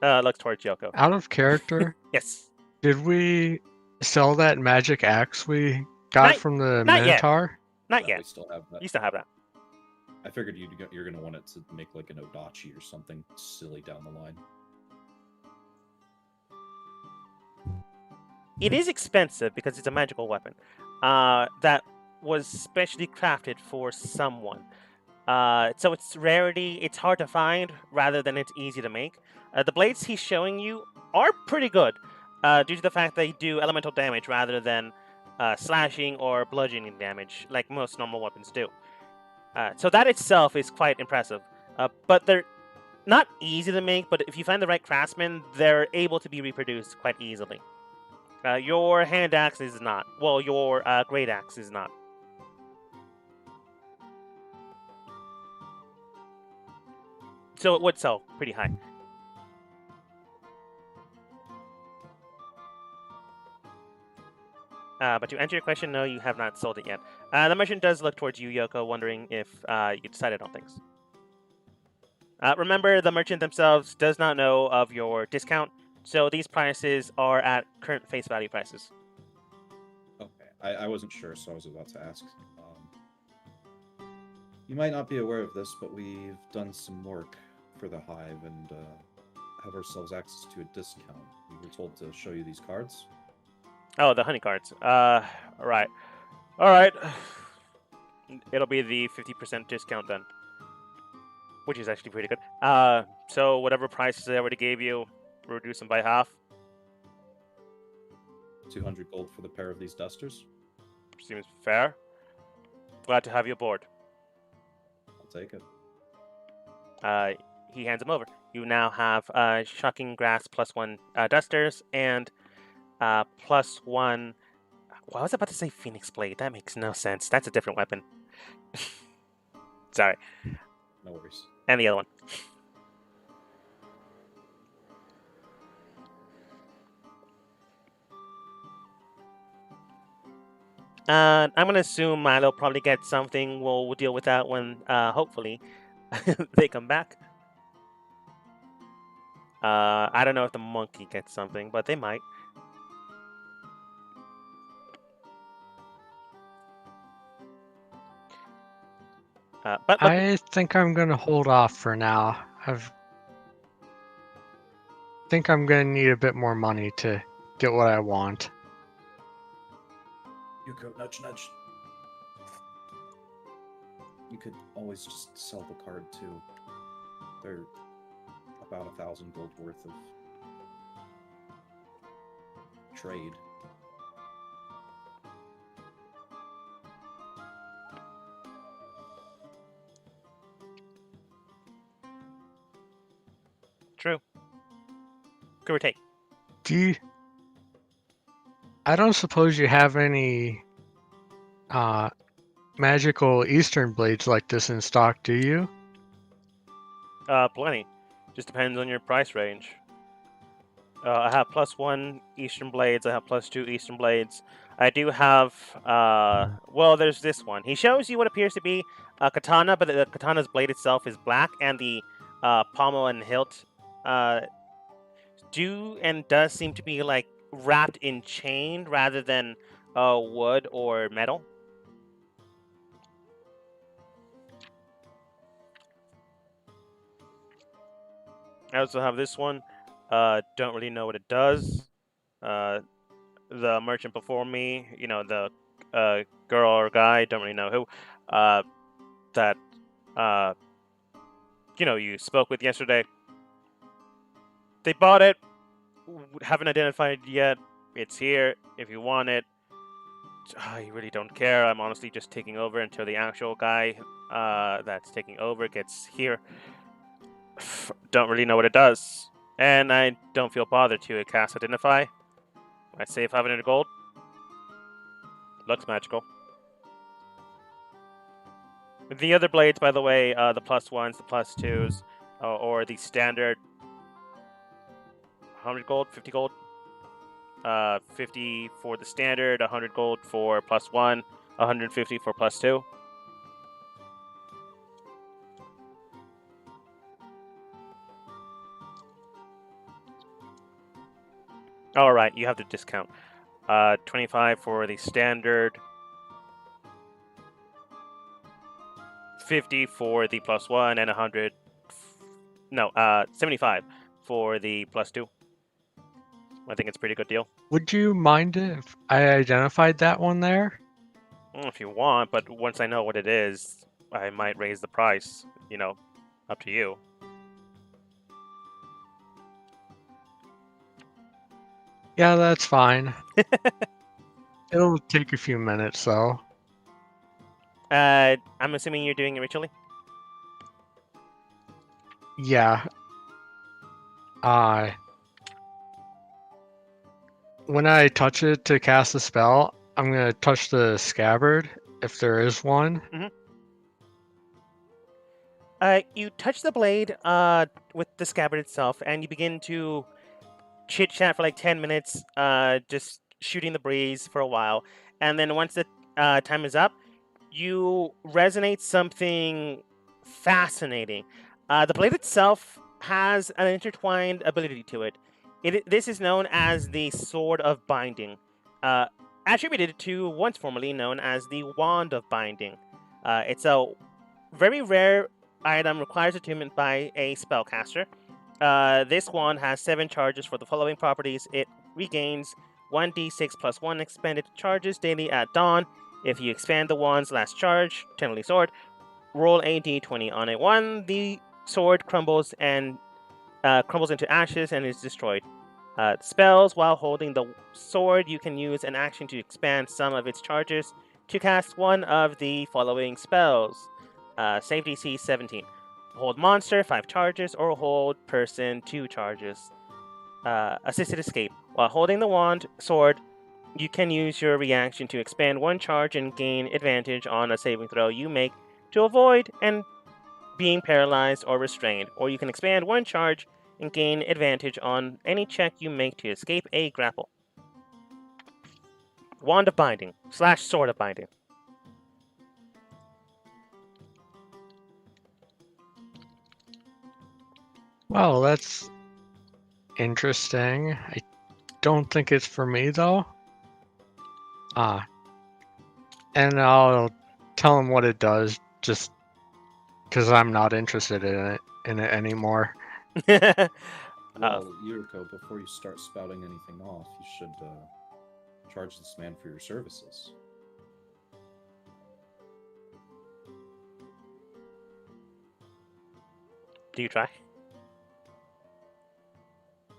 Looks towards Yoko. Out of character, Yes. did we sell that magic axe we got from the not yet. Minotaur? Not No, yet. we still have that. You still have that. I figured you're gonna want it to make like an Odachi or something silly down the line. It is expensive because it's a magical weapon that was specially crafted for someone. So its rarity, it's hard to find rather than it's easy to make. The blades he's showing you are pretty good due to the fact they do elemental damage rather than slashing or bludgeoning damage like most normal weapons do. So that itself is quite impressive. But they're not easy to make, but if you find the right craftsman, they're able to be reproduced quite easily. Your hand axe is not. Well, your great axe is not. So it would sell pretty high. But to answer your question, no, you have not sold it yet. The merchant does look towards you, Yoko, wondering if you decided on things. Remember, the merchant themselves does not know of your discount, so these prices are at current face value prices. Okay, I wasn't sure, so I was about to ask. You might not be aware of this, but we've done some work for the Hive and have ourselves access to a discount. We were told to show you these cards. Oh, the honey cards. Alright. Alright. It'll be the 50% discount then. Which is actually pretty good. So whatever prices I already gave you, reduce them by half. 200 gold for the pair of these dusters. Seems fair. Glad to have you aboard. I'll take it. He hands them over. You now have Shocking Grass +1 dusters and +1. Well, I was about to say Phoenix Blade. That makes no sense. That's a different weapon. Sorry. No worries. And the other one. I'm gonna assume Milo probably get something. We'll deal with that when, hopefully, they come back. I don't know if the monkey gets something, but they might. But look, I think I'm gonna hold off for now. Think I'm gonna need a bit more money to get what I want. Yuko, nudge, nudge. You could always just sell the card too. They're about 1,000 gold worth of trade. true. Give or take. I don't suppose you have any magical Eastern blades like this in stock, do you? Plenty. Just depends on your price range. I have +1 Eastern Blades. I have +2 Eastern Blades. I do have, well, there's this one. He shows you what appears to be a katana, but the katana's blade itself is black, and the pommel and hilt does seem to be, like, wrapped in chain rather than wood or metal. I also have this one. Don't really know what it does. The merchant before me, the girl or guy, don't really know who, that you spoke with yesterday. They bought it. Haven't identified it yet. It's here. If you want it, I really don't care. I'm honestly just taking over until the actual guy that's taking over gets here. Don't really know what it does, and I don't feel bothered to cast Identify. I save 500 gold. Looks magical. The other blades, by the way, the +1s, the +2s, or the standard 100 gold, 50 gold. 50 for the standard, 100 gold for +1, 150 for +2. All right, you have the discount. 25 for the standard, 50 for the +1 and 100. No, 75 for the +2. I think it's a pretty good deal. Would you mind if I identified that one there? If you want, but once I know what it is, I might raise the price. Up to you. Yeah, that's fine. It'll take a few minutes, though. I'm assuming you're doing it ritually? Yeah. When I touch it to cast a spell, I'm gonna touch the scabbard, if there is one. You touch the blade with the scabbard itself, and you begin to chit chat for like 10 minutes, just shooting the breeze for a while. And then once the time is up, you resonate something fascinating. The blade itself has an intertwined ability to it. This is known as the Sword of Binding, attributed to once formerly known as the Wand of Binding. It's a very rare item, requires attunement by a spellcaster. This wand has 7 charges for the following properties. It regains 1d6 plus 1 expended charges daily at dawn. If you expand the wand's last charge, Tenderly Sword, roll a d20. On a 1, the sword crumbles into ashes and is destroyed. Spells. While holding the sword, you can use an action to expand some of its charges to cast one of the following spells. Save DC 17. Hold monster 5 charges, or hold person 2 charges. Assisted escape. While holding the sword, you can use your reaction to expand 1 charge and gain advantage on a saving throw you make to avoid and being paralyzed or restrained. Or you can expand 1 charge and gain advantage on any check you make to escape a grapple. Wand of Binding / Sword of Binding. Well, that's interesting. I don't think it's for me, though. And I'll tell him what it does, just because I'm not interested in it anymore. Well, Yuriko, before you start spouting anything off, you should charge this man for your services. Do you try?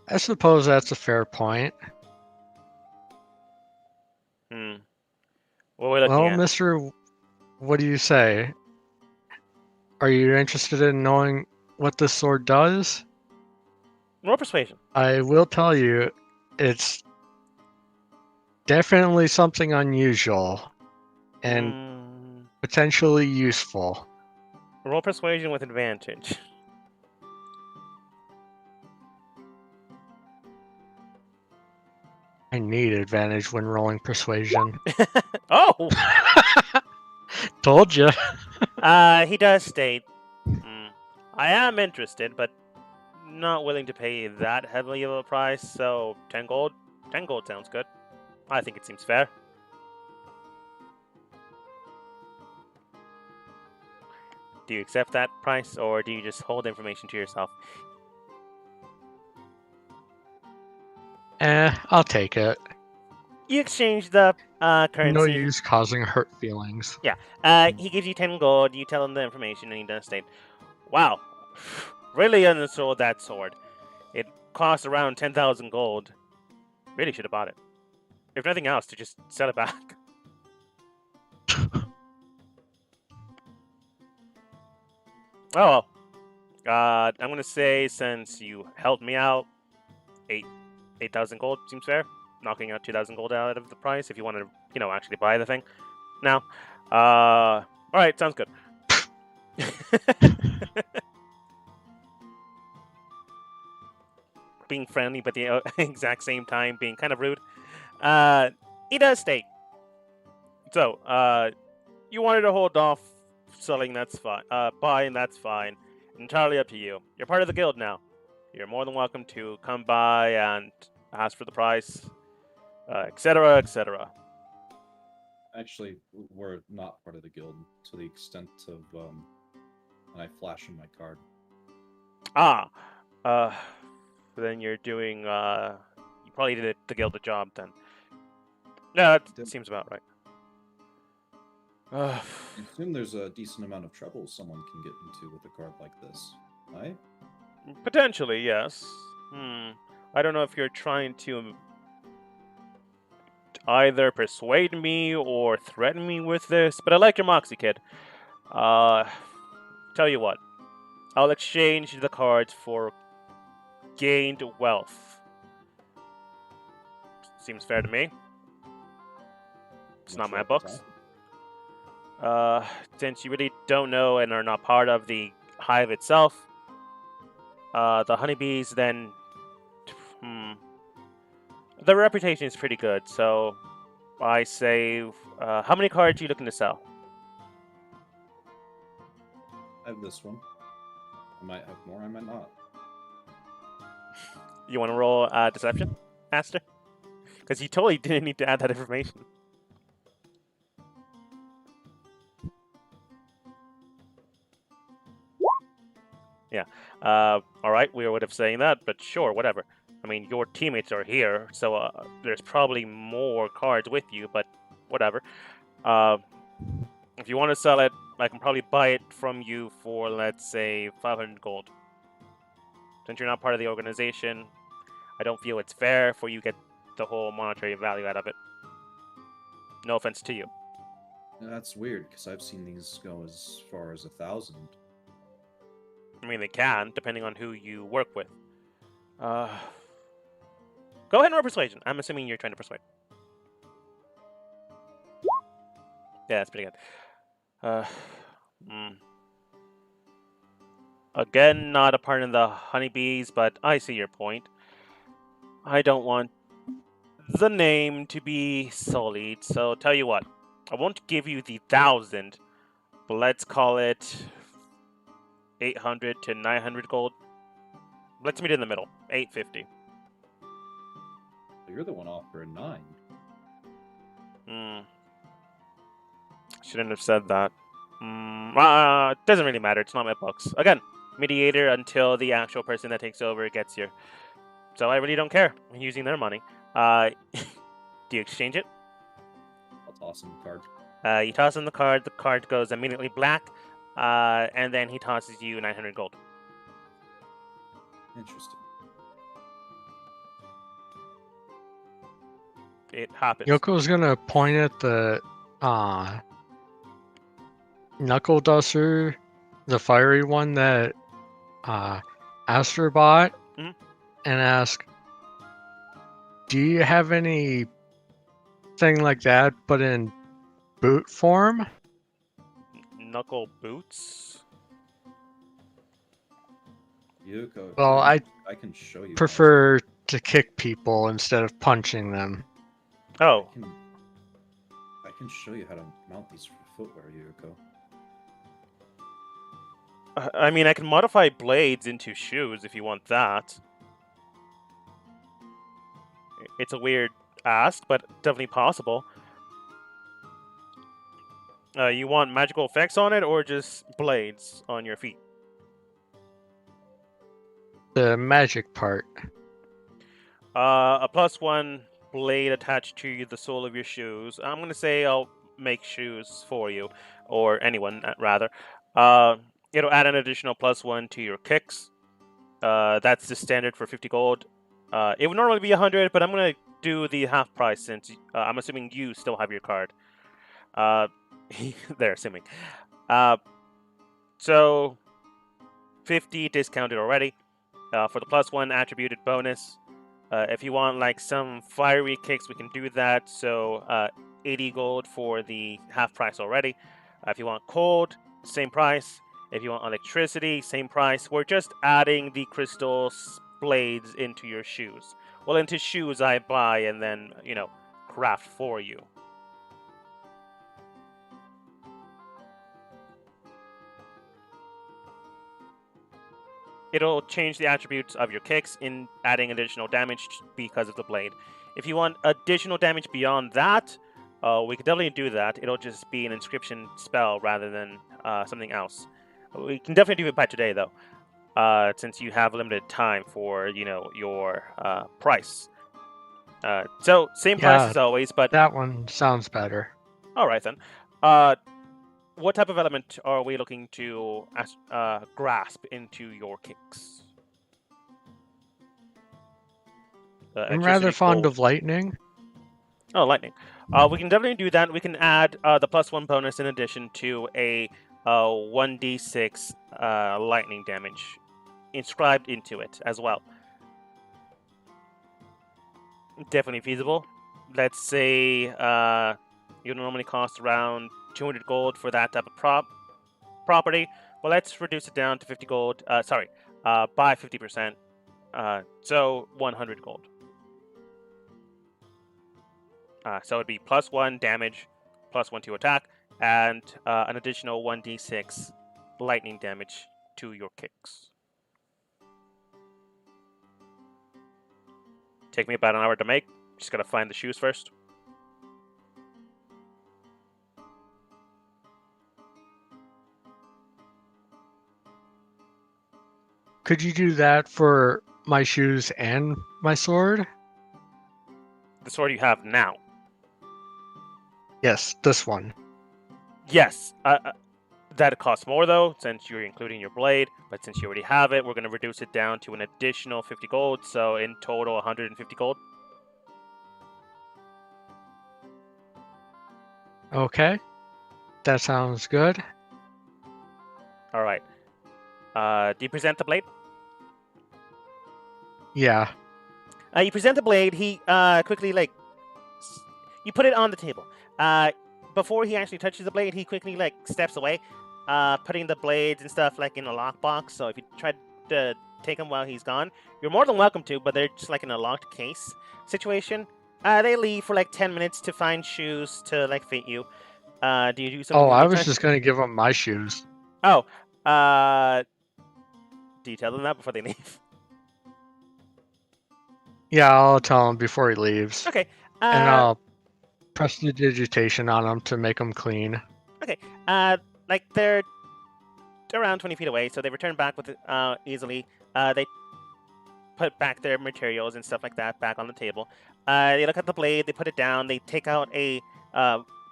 I suppose that's a fair point. What we're looking Well, at. Mister, what do you say? Are you interested in knowing what this sword does? Roll persuasion. I will tell you, it's definitely something unusual and potentially useful. Roll persuasion with advantage. I need advantage when rolling persuasion. Oh! Told you. He does state, I am interested, but not willing to pay that heavily of a price, so 10 gold? 10 gold sounds good. I think it seems fair. Do you accept that price, or do you just hold information to yourself? I'll take it. You exchange the currency. No use causing hurt feelings. Yeah. He gives you 10 gold, you tell him the information, and he does state, wow, really undersold that sword. It cost around 10,000 gold. Really should have bought it. If nothing else, to just sell it back. Oh well. I'm gonna say, since you helped me out, 8,000 gold seems fair. Knocking out 2,000 gold out of the price if you want to, actually buy the thing. Now, all right, sounds good. Being friendly, but the exact same time being kind of rude. He does state. So, you wanted to hold off selling, that's fine. Buying, that's fine. Entirely up to you. You're part of the guild now. You're more than welcome to come by and ask for the price, etc., etc. Actually, we're not part of the guild to the extent of And I flash him my card. Ah, uh, then you're doing. You probably did it to get the job then. Yeah, that Did- seems about right. I assume there's a decent amount of trouble someone can get into with a card like this, right? Potentially, yes. I don't know if you're trying to either persuade me or threaten me with this, but I like your moxie, kid. Tell you what, I'll exchange the cards for gained wealth. Seems fair to me. It's Much not my like we're books. talking. Since you really don't know and are not part of the hive itself, the honeybees then, their reputation is pretty good. So I say, how many cards are you looking to sell? I have this one. I might have more, I might not. You want to roll deception, Aster? Because you totally didn't need to add that information. Yeah. All right, we would have saying that, but sure, whatever. I mean, your teammates are here, so there's probably more cards with you, but whatever. If you want to sell it, I can probably buy it from you for, let's say, 500 gold. Since you're not part of the organization, I don't feel it's fair for you to get the whole monetary value out of it. No offense to you. That's weird, because I've seen these go as far as 1,000. I mean, they can, depending on who you work with. Go ahead and roll persuasion. I'm assuming you're trying to persuade. Yeah, that's pretty good. Again, not a part of the honeybees, but I see your point. I don't want the name to be sullied, so tell you what. I won't give you the 1,000, but let's call it 800 to 900 gold. Let's meet in the middle. 850. You're the one offering 9. Shouldn't have said that. Doesn't really matter. It's not my books. Again, mediator until the actual person that takes over gets here. So I really don't care. I'm using their money. Do you exchange it? I'll toss him the card. You toss him the card goes immediately black, and then he tosses you 900 gold. Interesting. It happens. Yoko's gonna point at the knuckle duster, the fiery one that Aster bought, Mhm. and ask, "Do you have any thing like that, but in boot form?" Knuckle boots? Yuko, Well, I I can show you. prefer to kick people instead of punching them. Oh, I can show you how to mount these for footwear, Yuko. I mean, I can modify blades into shoes if you want that. It's a weird ask, but definitely possible. You want magical effects on it, or just blades on your feet? The magic part. A +1 blade attached to the sole of your shoes. I'm gonna say I'll make shoes for you, or anyone rather. It'll add an additional +1 to your kicks. That's the standard for 50 gold. It would normally be 100, but I'm gonna do the half price since I'm assuming you still have your card. They're assuming. So 50 discounted already for the +1 attributed bonus. If you want like some fiery kicks, we can do that. So 80 gold for the half price already. If you want cold, same price. If you want electricity, same price. We're just adding the crystal blades into your shoes. Well, into shoes I buy and then, craft for you. It'll change the attributes of your kicks in adding additional damage because of the blade. If you want additional damage beyond that, we could definitely do that. It'll just be an inscription spell rather than something else. We can definitely do it by today, though, since you have limited time for your price. So same price Yeah, as always, but that one sounds better. all right then. Uh, what type of element are we looking to grasp into your kicks? I'm rather Electricity, fond cold. of lightning. Oh, lightning. We can definitely do that. We can add the +1 bonus in addition to a 1d6 lightning damage inscribed into it as well. Definitely feasible. Let's say you normally cost around 200 gold for that type of property. Well, let's reduce it down to 50 gold. By 50%. So 100 gold. So it'd be +1 damage, +1 to attack, and an additional 1d6 lightning damage to your kicks. Take me about an hour to make. Just gotta find the shoes first. Could you do that for my shoes and my sword? The sword you have now. Yes, this one. Yes, that costs more though, since you're including your blade. But since you already have it, we're gonna reduce it down to an additional 50 gold. So in total, 150 gold. Okay, that sounds good. All right. Do you present the blade? Yeah. You present the blade. He quickly you put it on the table. Before he actually touches the blade, he quickly steps away, putting the blades and stuff in a lockbox. So if you try to take them while he's gone, you're more than welcome to, but they're just in a locked case situation. They leave for 10 minutes to find shoes to fit you. Do you do something Oh, in the I was meantime? just gonna give them my shoes. Oh, uh, do you tell them that before they leave? Yeah, I'll tell him before he leaves. Okay. And I'll press the digitation on them to make them clean. Okay. They're around 20 feet away, so they return back with easily. They put back their materials and stuff like that back on the table. They look at the blade, they put it down, they take out a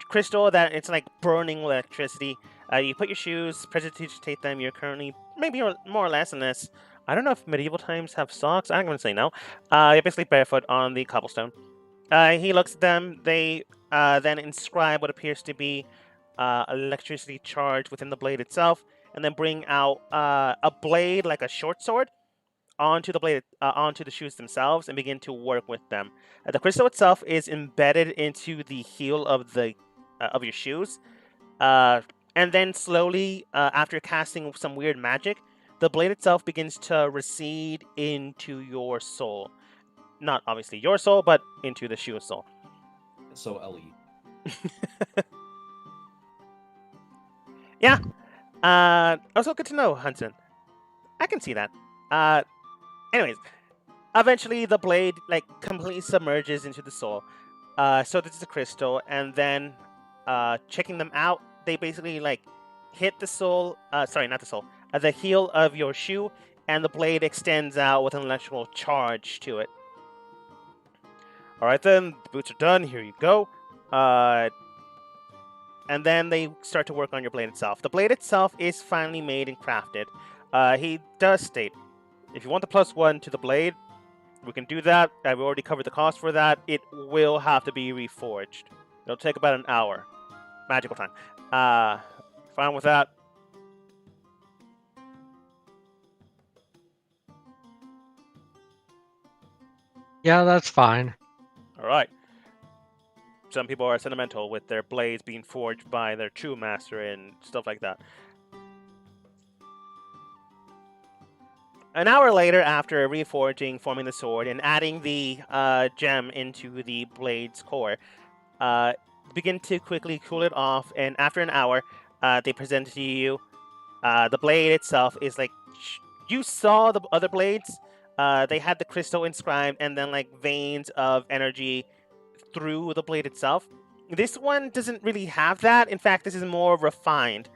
crystal that it's burning electricity. You put your shoes, prestidigitate them. You're currently maybe more or less in this. I don't know if medieval times have socks. I'm going to say no. You're basically barefoot on the cobblestone. He looks at them. They then inscribe what appears to be electricity charge within the blade itself, and then bring out a blade like a short sword onto the blade, onto the shoes themselves, and begin to work with them. The crystal itself is embedded into the heel of the of your shoes, and then slowly, after casting some weird magic, the blade itself begins to recede into your soul. Not obviously your soul, but into the shoe's soul. So Ellie. Yeah. Also good to know, Hunson. I can see that. Anyways, eventually the blade completely submerges into the soul. So this is the crystal, and then checking them out, they basically hit the soul. Sorry, not the soul. The heel of your shoe, and the blade extends out with an electrical charge to it. All right, then the boots are done. Here you go. And then they start to work on your blade itself. The blade itself is finally made and crafted. He does state, if you want the +1 to the blade, we can do that. We already covered the cost for that. It will have to be reforged. It'll take about an hour. Magical time. Fine with that. Yeah, that's fine. All right. Some people are sentimental with their blades being forged by their true master and stuff like that. An hour later, after reforging, forming the sword, and adding the gem into the blade's core, begin to quickly cool it off. And after an hour, they present to you. The blade itself is you saw the other blades. They had the crystal inscribed, and then veins of energy through the blade itself. This one doesn't really have that. In fact, this is more refined.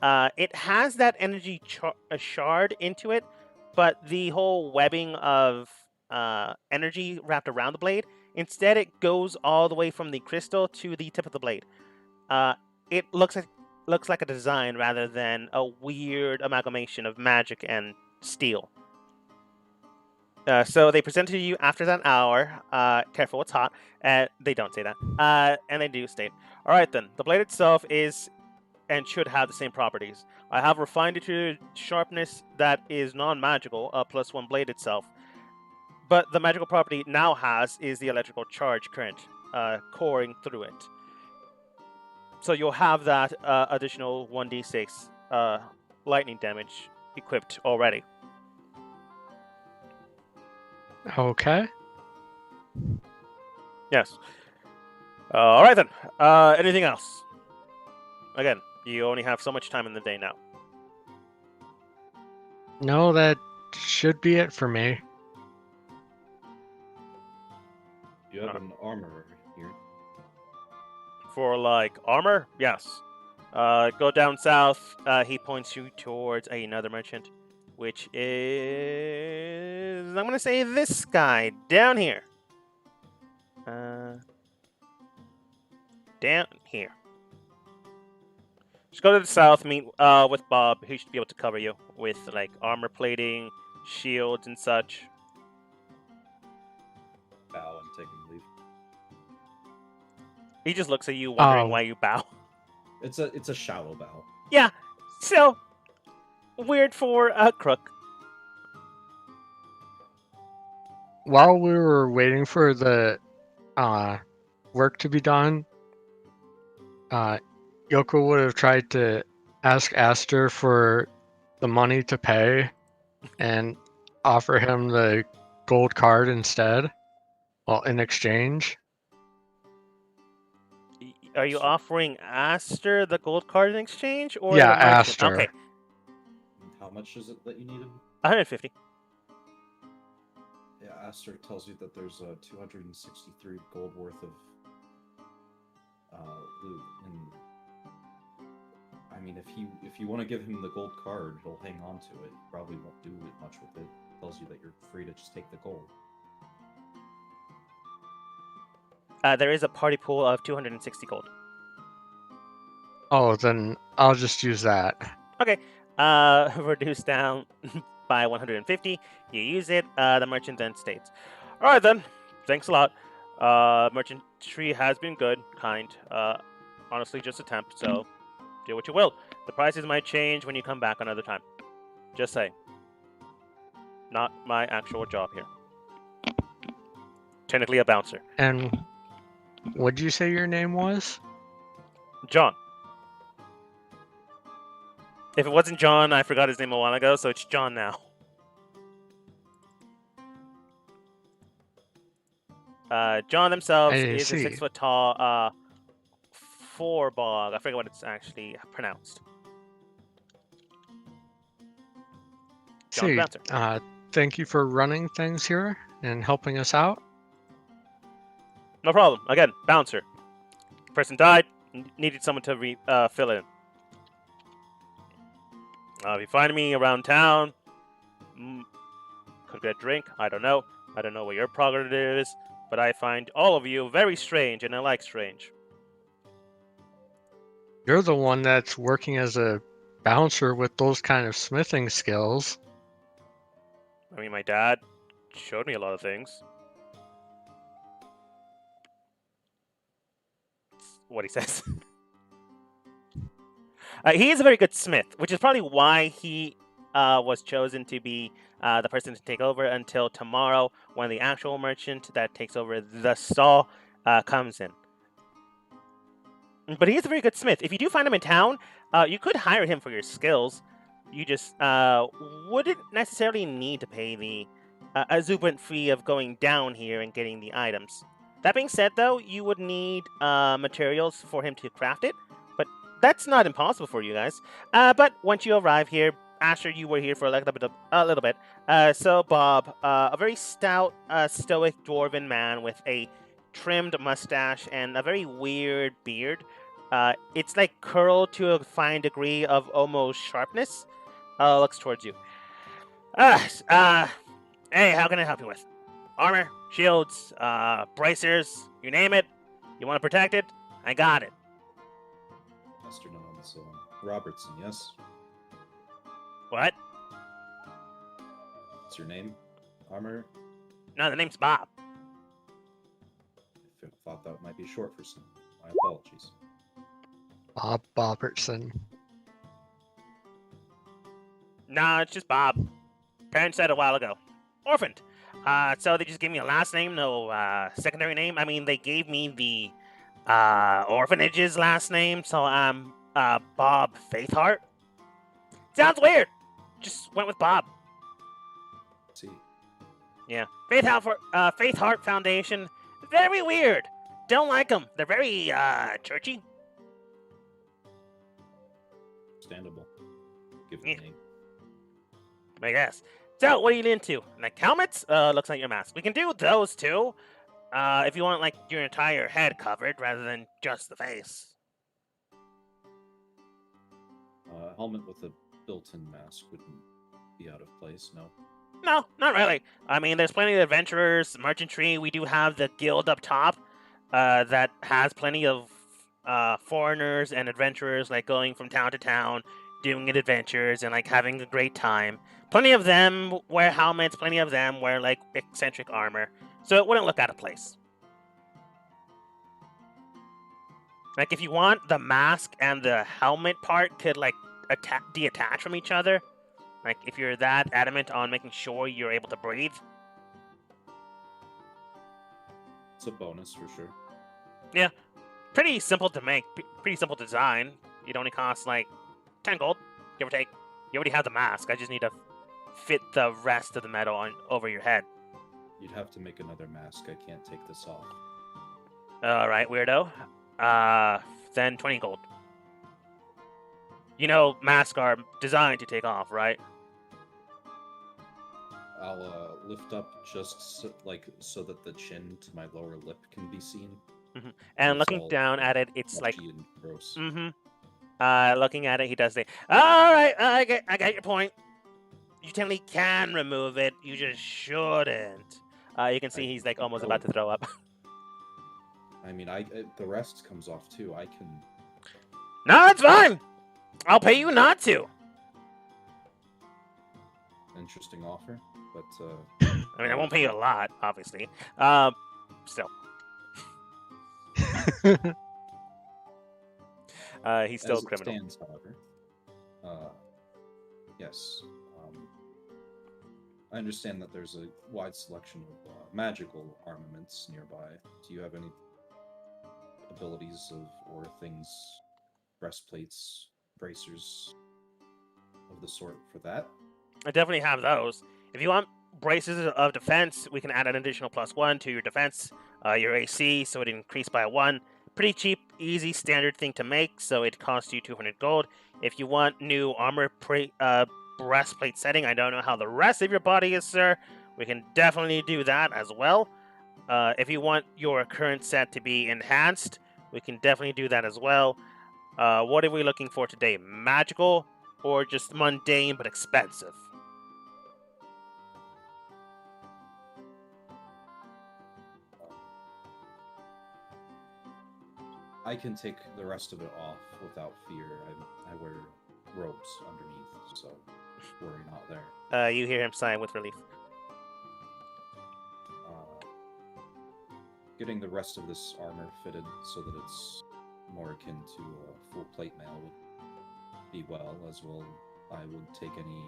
It has that energy shard into it, but the whole webbing of energy wrapped around the blade, instead it goes all the way from the crystal to the tip of the blade. It looks like a design rather than a weird amalgamation of magic and steel. So they present to you after that hour. Careful, it's hot. They don't say that. And they do state, all right then, the blade itself is and should have the same properties. I have refined it to sharpness that is non-magical, +1 blade itself. But the magical property it now has is the electrical charge current coring through it. So you'll have that additional 1d6 lightning damage equipped already. Okay. Yes. All right then. Anything else? Again, you only have so much time in the day now. No, that should be it for me. You have an armor here. For like armor, yes. Go down south. He points you towards another merchant, which is I'm gonna say this guy down here. Down here. Just go to the south, meet with Bob. He should be able to cover you with like armor plating, shields, and such. Bow and taking leave. He just looks at you, wondering why you bow. It's a shallow bow. Yeah, so weird for a crook. While we were waiting for the work to be done, Yoko would have tried to ask Aster for the money to pay and offer him the gold card instead. Well, in exchange. Are you offering Aster the gold card in exchange, or Yeah, the merchant? Aster. Okay, How much is it that you need him? 150. Yeah, Aster tells you that there's 263 gold worth of loot, and I mean, if you want to give him the gold card, he'll hang on to it. Probably won't do much with it. Tells you that you're free to just take the gold. There is a party pool of 260 gold. Oh, then I'll just use that. Okay. Reduced down by 150. You use it. The merchant then states, "All right then. Thanks a lot. Merchantry has been good, kind. Honestly, just a temp. So do what you will. The prices might change when you come back another time. Just say. Not my actual job here. Technically a bouncer. And what'd you say your name was? John. If it wasn't John, I forgot his name a while ago, so it's John now. John themselves is a 6-foot tall, forebog. I forget what it's actually pronounced. John the Bouncer. Thank you for running things here and helping us out. No problem. Again, bouncer. Person died, needed someone to fill in. If you find me around town, could get a drink. I don't know. I don't know what your prerogative is, but I find all of you very strange, and I like strange. You're the one that's working as a bouncer with those kind of smithing skills. I mean, my dad showed me a lot of things. That's what he says. He is a very good smith, which is probably why he was chosen to be the person to take over until tomorrow, when the actual merchant that takes over the stall comes in. But he is a very good smith. If you do find him in town, you could hire him for your skills. You just wouldn't necessarily need to pay the exuberant fee of going down here and getting the items. That being said, though, you would need materials for him to craft it, but that's not impossible for you guys. But once you arrive here, Asher, you were here for a little bit. So Bob, a very stout, stoic dwarven man with a trimmed mustache and a very weird beard, It's like curled to a fine degree of almost sharpness. Looks towards you. Hey, how can I help you with? Armor, shields, bracers, you name it. You want to protect it? I got it. Mr. Nolan's Robertson, yes? What? What's your name? Armor? No, the name's Bob. I thought that might be short for some. My apologies. Bob Robertson. Nah, it's just Bob. Parents said a while ago. Orphaned. So they just gave me a last name, no secondary name. I mean, they gave me the orphanage's last name, so I'm Bob Faithheart. Sounds weird. Just went with Bob. See, Yeah. Faith Heart Foundation. Very weird. Don't like them. They're very churchy. understandable. Given Yeah. the name. I guess. So, what are you into? Like helmets? Looks like your mask. We can do those too. If you want like your entire head covered rather than just the face. Helmet with a built-in mask wouldn't be out of place, no. No, not really. I mean, there's plenty of adventurers, merchantry. We do have the guild up top that has plenty of foreigners and adventurers, like going from town to town, doing adventures and like having a great time. Plenty of them wear helmets. Plenty of them wear like eccentric armor, so it wouldn't look out of place. Like if you want, the mask and the helmet part could like detach from each other. Like if you're that adamant on making sure you're able to breathe. It's a bonus for sure. Pretty simple to make, pretty simple design. It only costs like 10 gold, give or take. You already have the mask. I just need to fit the rest of the metal on over your head. You'd have to make another mask. I can't take this off. All right, weirdo. Then 20 gold. You know, masks are designed to take off, right? I'll lift up just so that the chin to my lower lip can be seen. And It's looking all down at it, it's like, Pudgy and gross. looking at it, he does say, "All right, I get your point. You technically can remove it. You just shouldn't." You can see he's like almost about to throw up. I mean, the rest comes off too. I can. No, it's fine. I'll pay you not to. Interesting offer, but I mean, I won't pay you a lot, obviously. Still. He's still as a criminal. It stands, however, yes, I understand that there's a wide selection of magical armaments nearby. Do you have any abilities or things, breastplates, bracers of the sort for that? I definitely have those. If you want braces of defense, we can add an additional +1 to your defense, your AC, so it increased by 1. Pretty cheap, easy, standard thing to make, so it costs you 200 gold. If you want new armor breastplate setting, I don't know how the rest of your body is, sir. We can definitely do that as well. If you want your current set to be enhanced, we can definitely do that as well. What are we looking for today? Magical or just mundane but expensive? I can take the rest of it off without fear. I wear robes underneath, so worry not there. You hear him sighing with relief. Getting the rest of this armor fitted so that it's more akin to a full plate mail would be well, as well I would take any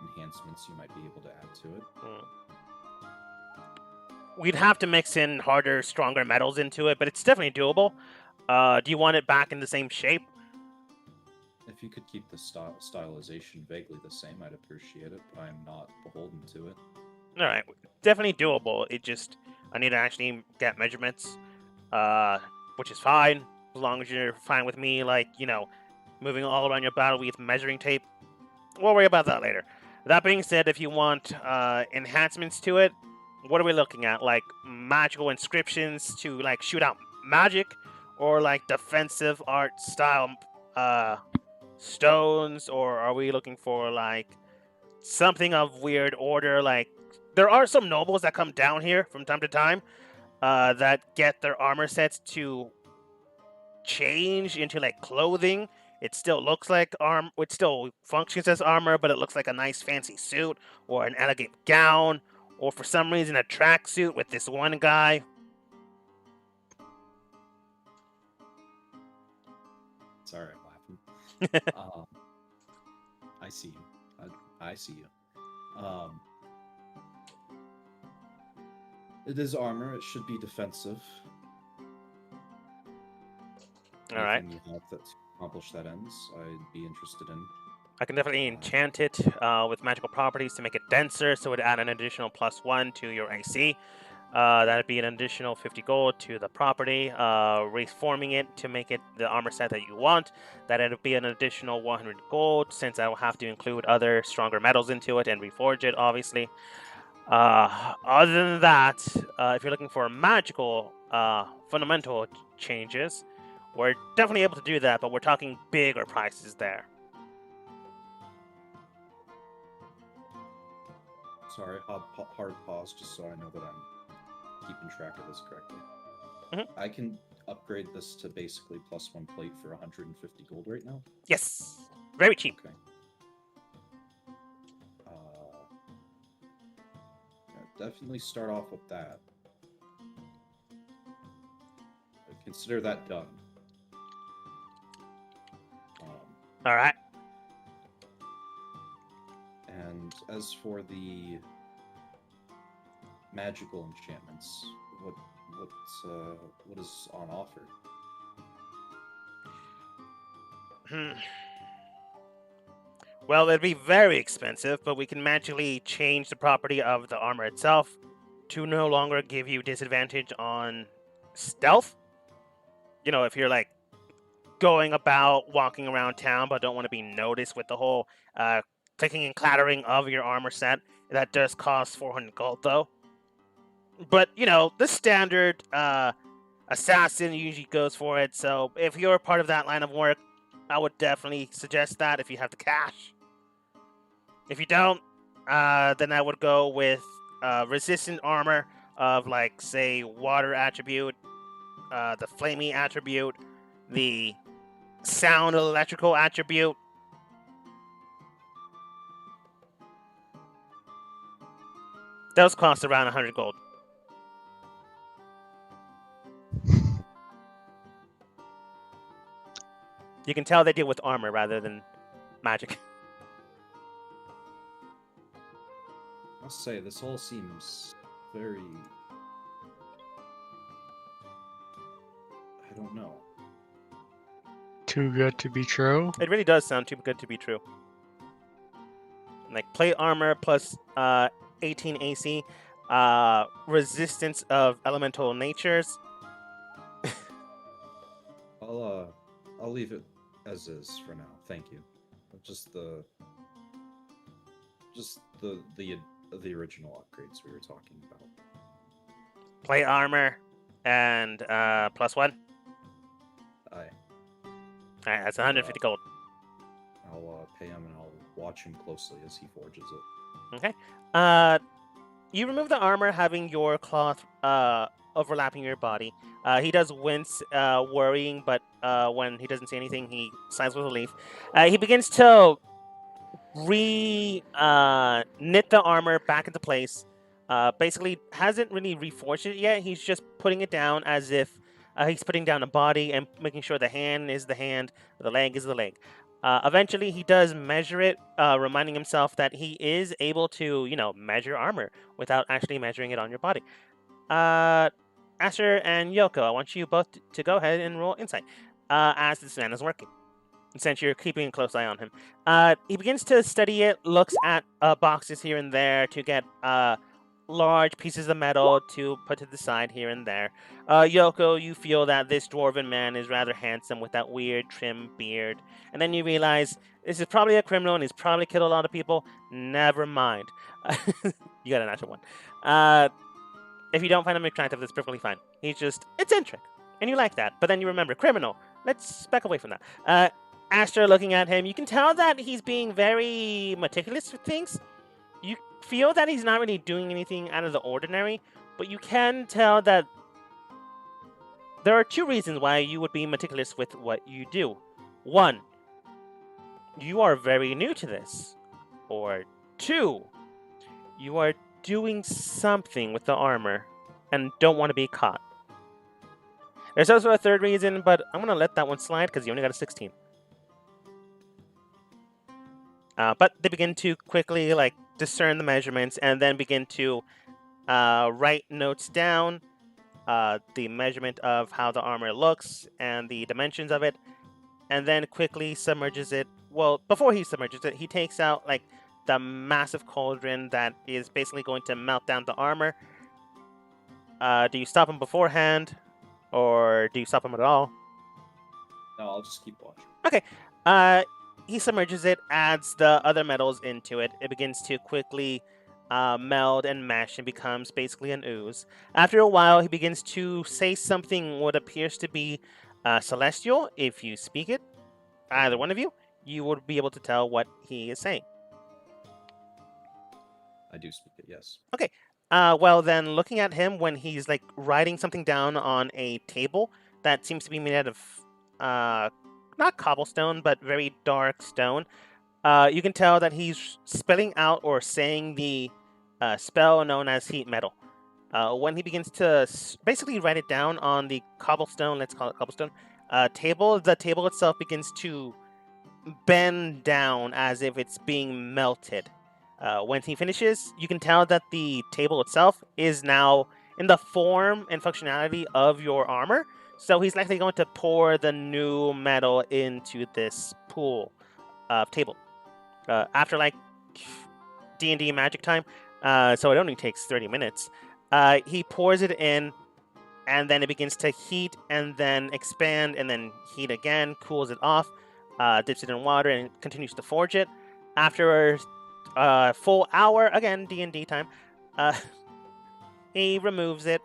enhancements you might be able to add to it. We'd have to mix in harder, stronger metals into it, but it's definitely doable. Do you want it back in the same shape? If you could keep the stylization vaguely the same, I'd appreciate it, but I'm not beholden to it. Alright, definitely doable. It just, I need to actually get measurements, which is fine, as long as you're fine with me, like, you know, moving all around your battle with measuring tape. We'll worry about that later. That being said, if you want enhancements to it, what are we looking at? Like magical inscriptions to like shoot out magic, or like defensive art style stones, or are we looking for like something of weird order? Like there are some nobles that come down here from time to time that get their armor sets to change into like clothing. It still looks like it still functions as armor, but it looks like a nice fancy suit or an elegant gown, or for some reason a tracksuit with this one guy. Sorry, I'm laughing. I see you. I see you. It is armor. It should be defensive. All right. Anything you have that accomplish that ends, I'd be interested in. I can definitely enchant it with magical properties to make it denser, so it would add an additional +1 to your AC. That'd be an additional 50 gold to the property. Reforming it to make it the armor set that you want, that'd be an additional 100 gold, since I will have to include other stronger metals into it and reforge it, obviously. Other than that, if you're looking for magical fundamental changes, we're definitely able to do that, but we're talking bigger prices there. Sorry, hard pause just so I know that I'm keeping track of this correctly. Mm-hmm. I can upgrade this to basically +1 plate for 150 gold right now? Yes. Very cheap. Okay. Definitely start off with that. Consider that done. All right. And as for the magical enchantments, what is on offer? Well, it'd be very expensive, but we can magically change the property of the armor itself to no longer give you disadvantage on stealth. You know, if you're like going about walking around town but don't want to be noticed with the whole clicking and clattering of your armor set, that does cost 400 gold though. But, you know, the standard assassin usually goes for it, so if you're part of that line of work, I would definitely suggest that if you have the cash. If you don't, then I would go with resistant armor of, like, say, water attribute, the flamey attribute, the sound electrical attribute. Those cost around 100 gold. You can tell they deal with armor rather than magic. I must say, this all seems very... I don't know. Too good to be true. It really does sound too good to be true. Like plate armor plus 18 AC, resistance of elemental natures. I'll leave it as is for now. Thank you. Just the original upgrades we were talking about. Plate armor and +1. Aye. Alright, that's 150 gold. I'll pay him and I'll watch him closely as he forges it. Okay. You remove the armor, having your cloth overlapping your body. He does wince, worrying, but when he doesn't see anything, he sighs with relief. He begins to knit the armor back into place. Basically, hasn't really reforged it yet. He's just putting it down as if he's putting down a body and making sure the hand is the hand, the leg is the leg. Eventually, he does measure it, reminding himself that he is able to, you know, measure armor without actually measuring it on your body. Asher and Yoko, I want you both to go ahead and roll insight as this man is working, since you're keeping a close eye on him. He begins to study it, looks at boxes here and there to get large pieces of metal to put to the side here and there. Yoko, you feel that this dwarven man is rather handsome with that weird trim beard. And then you realize this is probably a criminal and he's probably killed a lot of people. Never mind. You got a natural one. If you don't find him attractive, that's perfectly fine. He's just eccentric. And you like that, but then you remember criminal. Let's back away from that. Aster looking at him, you can tell that he's being very meticulous with things. You feel that he's not really doing anything out of the ordinary, but you can tell that there are two reasons why you would be meticulous with what you do. One, you are very new to this. Or two, you are doing something with the armor and don't want to be caught. There's also a third reason, but I'm going to let that one slide because you only got a 16. But they begin to quickly discern the measurements and then begin to write notes down, the measurement of how the armor looks and the dimensions of it, and then quickly submerges it. Well, before he submerges it, he takes out the massive cauldron that is basically going to melt down the armor. Do you stop him beforehand, or do you stop him at all? No, I'll just keep watching. Okay. He submerges it, adds the other metals into it. It begins to quickly meld and mesh and becomes basically an ooze. After a while, he begins to say something what appears to be celestial. If you speak it, either one of you would be able to tell what he is saying. I do speak it, yes. Okay. Well, then, looking at him when he's writing something down on a table that seems to be made out of not cobblestone, but very dark stone, you can tell that he's spelling out or saying the spell known as heat metal. When he begins to basically write it down on the cobblestone, let's call it cobblestone, table, the table itself begins to bend down as if it's being melted. When he finishes, you can tell that the table itself is now in the form and functionality of your armor. So he's likely going to pour the new metal into this pool of table. After D&D magic time, so it only takes 30 minutes, he pours it in, and then it begins to heat and then expand and then heat again, cools it off, dips it in water, and continues to forge it. After a full hour, again, D&D time, he removes it.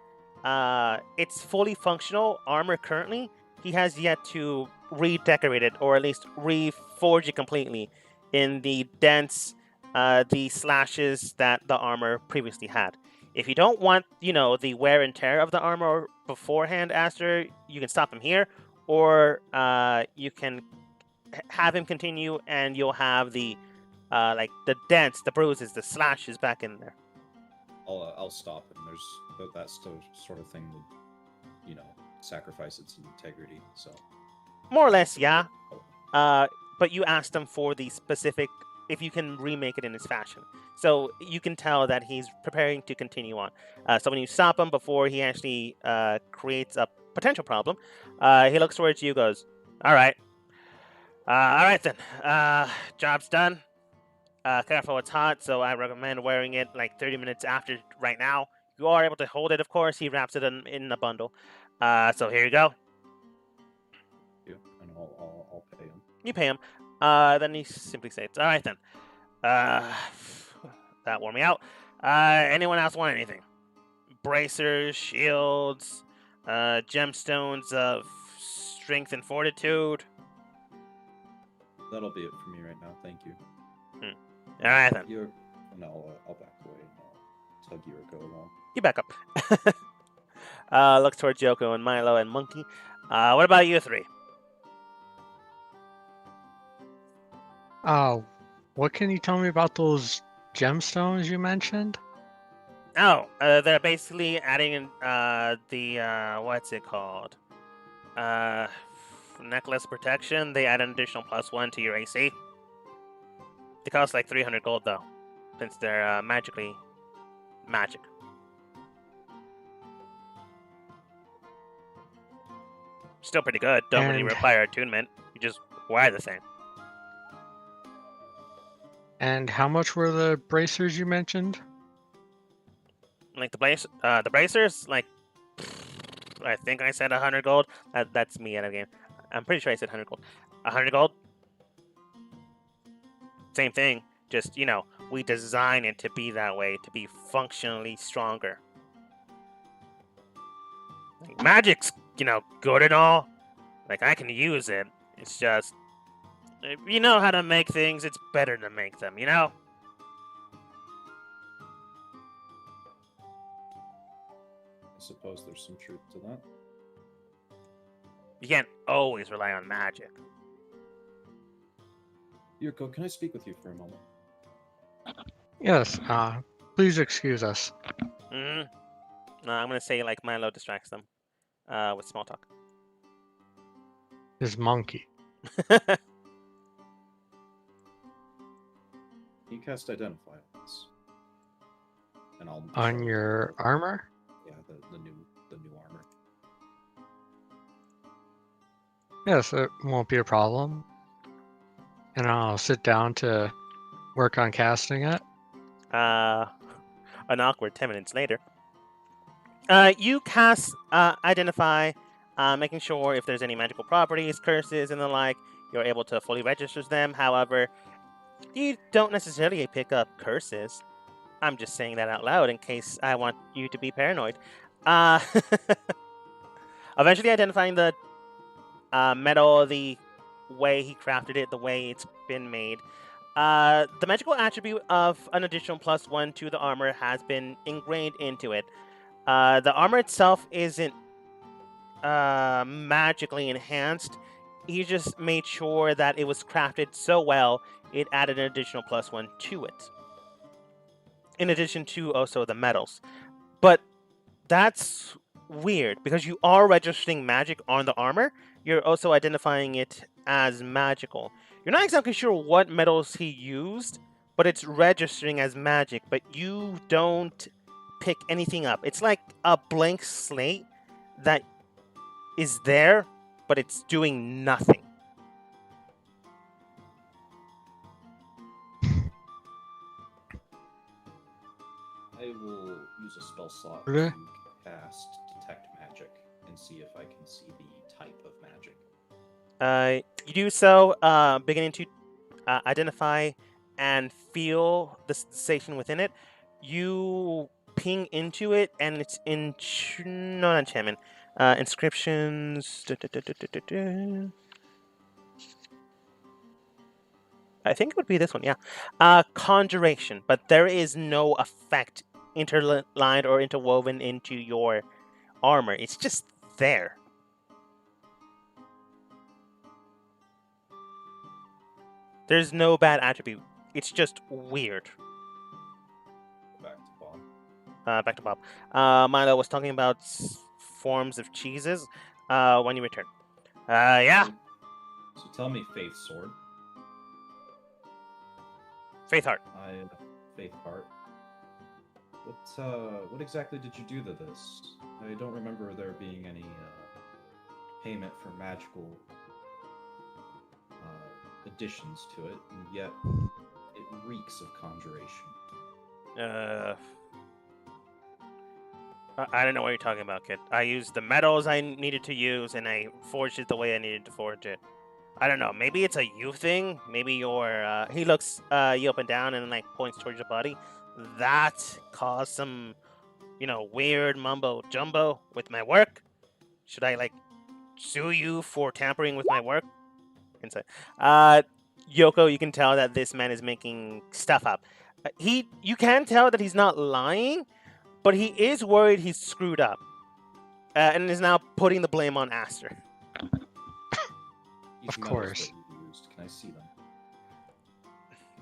It's fully functional armor currently. He has yet to redecorate it, or at least reforge it completely in the dents, the slashes that the armor previously had. If you don't want, the wear and tear of the armor beforehand, Aster, you can stop him here, or you can have him continue, and you'll have the the dents, the bruises, the slashes back in there. I'll stop him. That's the sort of thing would, sacrifice its integrity. So more or less, yeah. But you asked him for the specific, if you can remake it in his fashion. So you can tell that he's preparing to continue on. So when you stop him before he actually creates a potential problem, he looks towards you, goes, "All right. All right then. Job's done. Careful, it's hot, so I recommend wearing it 30 minutes after right now. You are able to hold it, of course." He wraps it in a bundle. So here you go. And I'll pay him. You pay him. Then he simply states, "All right then. That wore me out. Anyone else want anything? Bracers, shields, gemstones of strength and fortitude." That'll be it for me right now. Thank you. All right then. I'll back away and I'll tug Yuriko along. You back up. Looks towards Yoko and Milo and Monkey. What about you three? What can you tell me about those gemstones you mentioned? Oh, they're basically adding in the what's it called? Necklace protection. They add an additional +1 to your AC. They cost 300 gold though, since they're magic. Still pretty good. Don't really require attunement. You just wear the same. And how much were the bracers you mentioned? The bracers, I think I said 100 gold. That's me at a game. I'm pretty sure I said 100 gold. 100 gold? Same thing. Just, we design it to be that way, to be functionally stronger. Magic's good and all. Like, I can use it. It's just, if you know how to make things, it's better to make them, I suppose there's some truth to that. You can't always rely on magic. Yurko, can I speak with you for a moment? Yes, please excuse us. Mm-hmm. No, I'm gonna say, like, Milo distracts them with small talk. His monkey. You cast Identify on this. And I'll On show your armor? Yeah, the new armor. Yes, it won't be a problem. And I'll sit down to work on casting it. An awkward 10 minutes later. You cast Identify, making sure if there's any magical properties, curses, and the like, you're able to fully register them. However, you don't necessarily pick up curses. I'm just saying that out loud in case I want you to be paranoid. Eventually identifying the metal, the way he crafted it, the way it's been made. The magical attribute of an additional +1 to the armor has been ingrained into it. The armor itself isn't magically enhanced. He just made sure that it was crafted so well, it added an additional +1 to it. In addition to also the metals. But that's weird because you are registering magic on the armor. You're also identifying it as magical. You're not exactly sure what metals he used, but it's registering as magic, but you don't pick anything up. It's like a blank slate that is there, but it's doing nothing. I will use a spell slot Okay. to cast Detect Magic and see if I can see the type of magic. You do so, beginning to identify and feel the sensation within it. You ping into it, and it's not enchantment. Inscriptions. I think it would be this one, yeah. Conjuration, but there is no effect interlined or interwoven into your armor. It's just there. There's no bad attribute. It's just weird. Back to Bob. Back to Bob. Milo was talking about forms of cheeses. When you return. Yeah. So tell me, Faith Sword. Faith Heart. Faith Heart. What exactly did you do to this? I don't remember there being any payment for magical additions to it, and yet it reeks of conjuration. I don't know what you're talking about, kid. I used the metals I needed to use, and I forged it the way I needed to forge it. I don't know. Maybe it's a you thing. Maybe you're. He looks you up and down and like points towards your body. That caused some, weird mumbo jumbo with my work. Should I like sue you for tampering with my work? Inside. Yoko, you can tell that this man is making stuff up. You can tell that he's not lying, but he is worried he's screwed up, and is now putting the blame on Aster. These Of metals course. that you used, can I see them?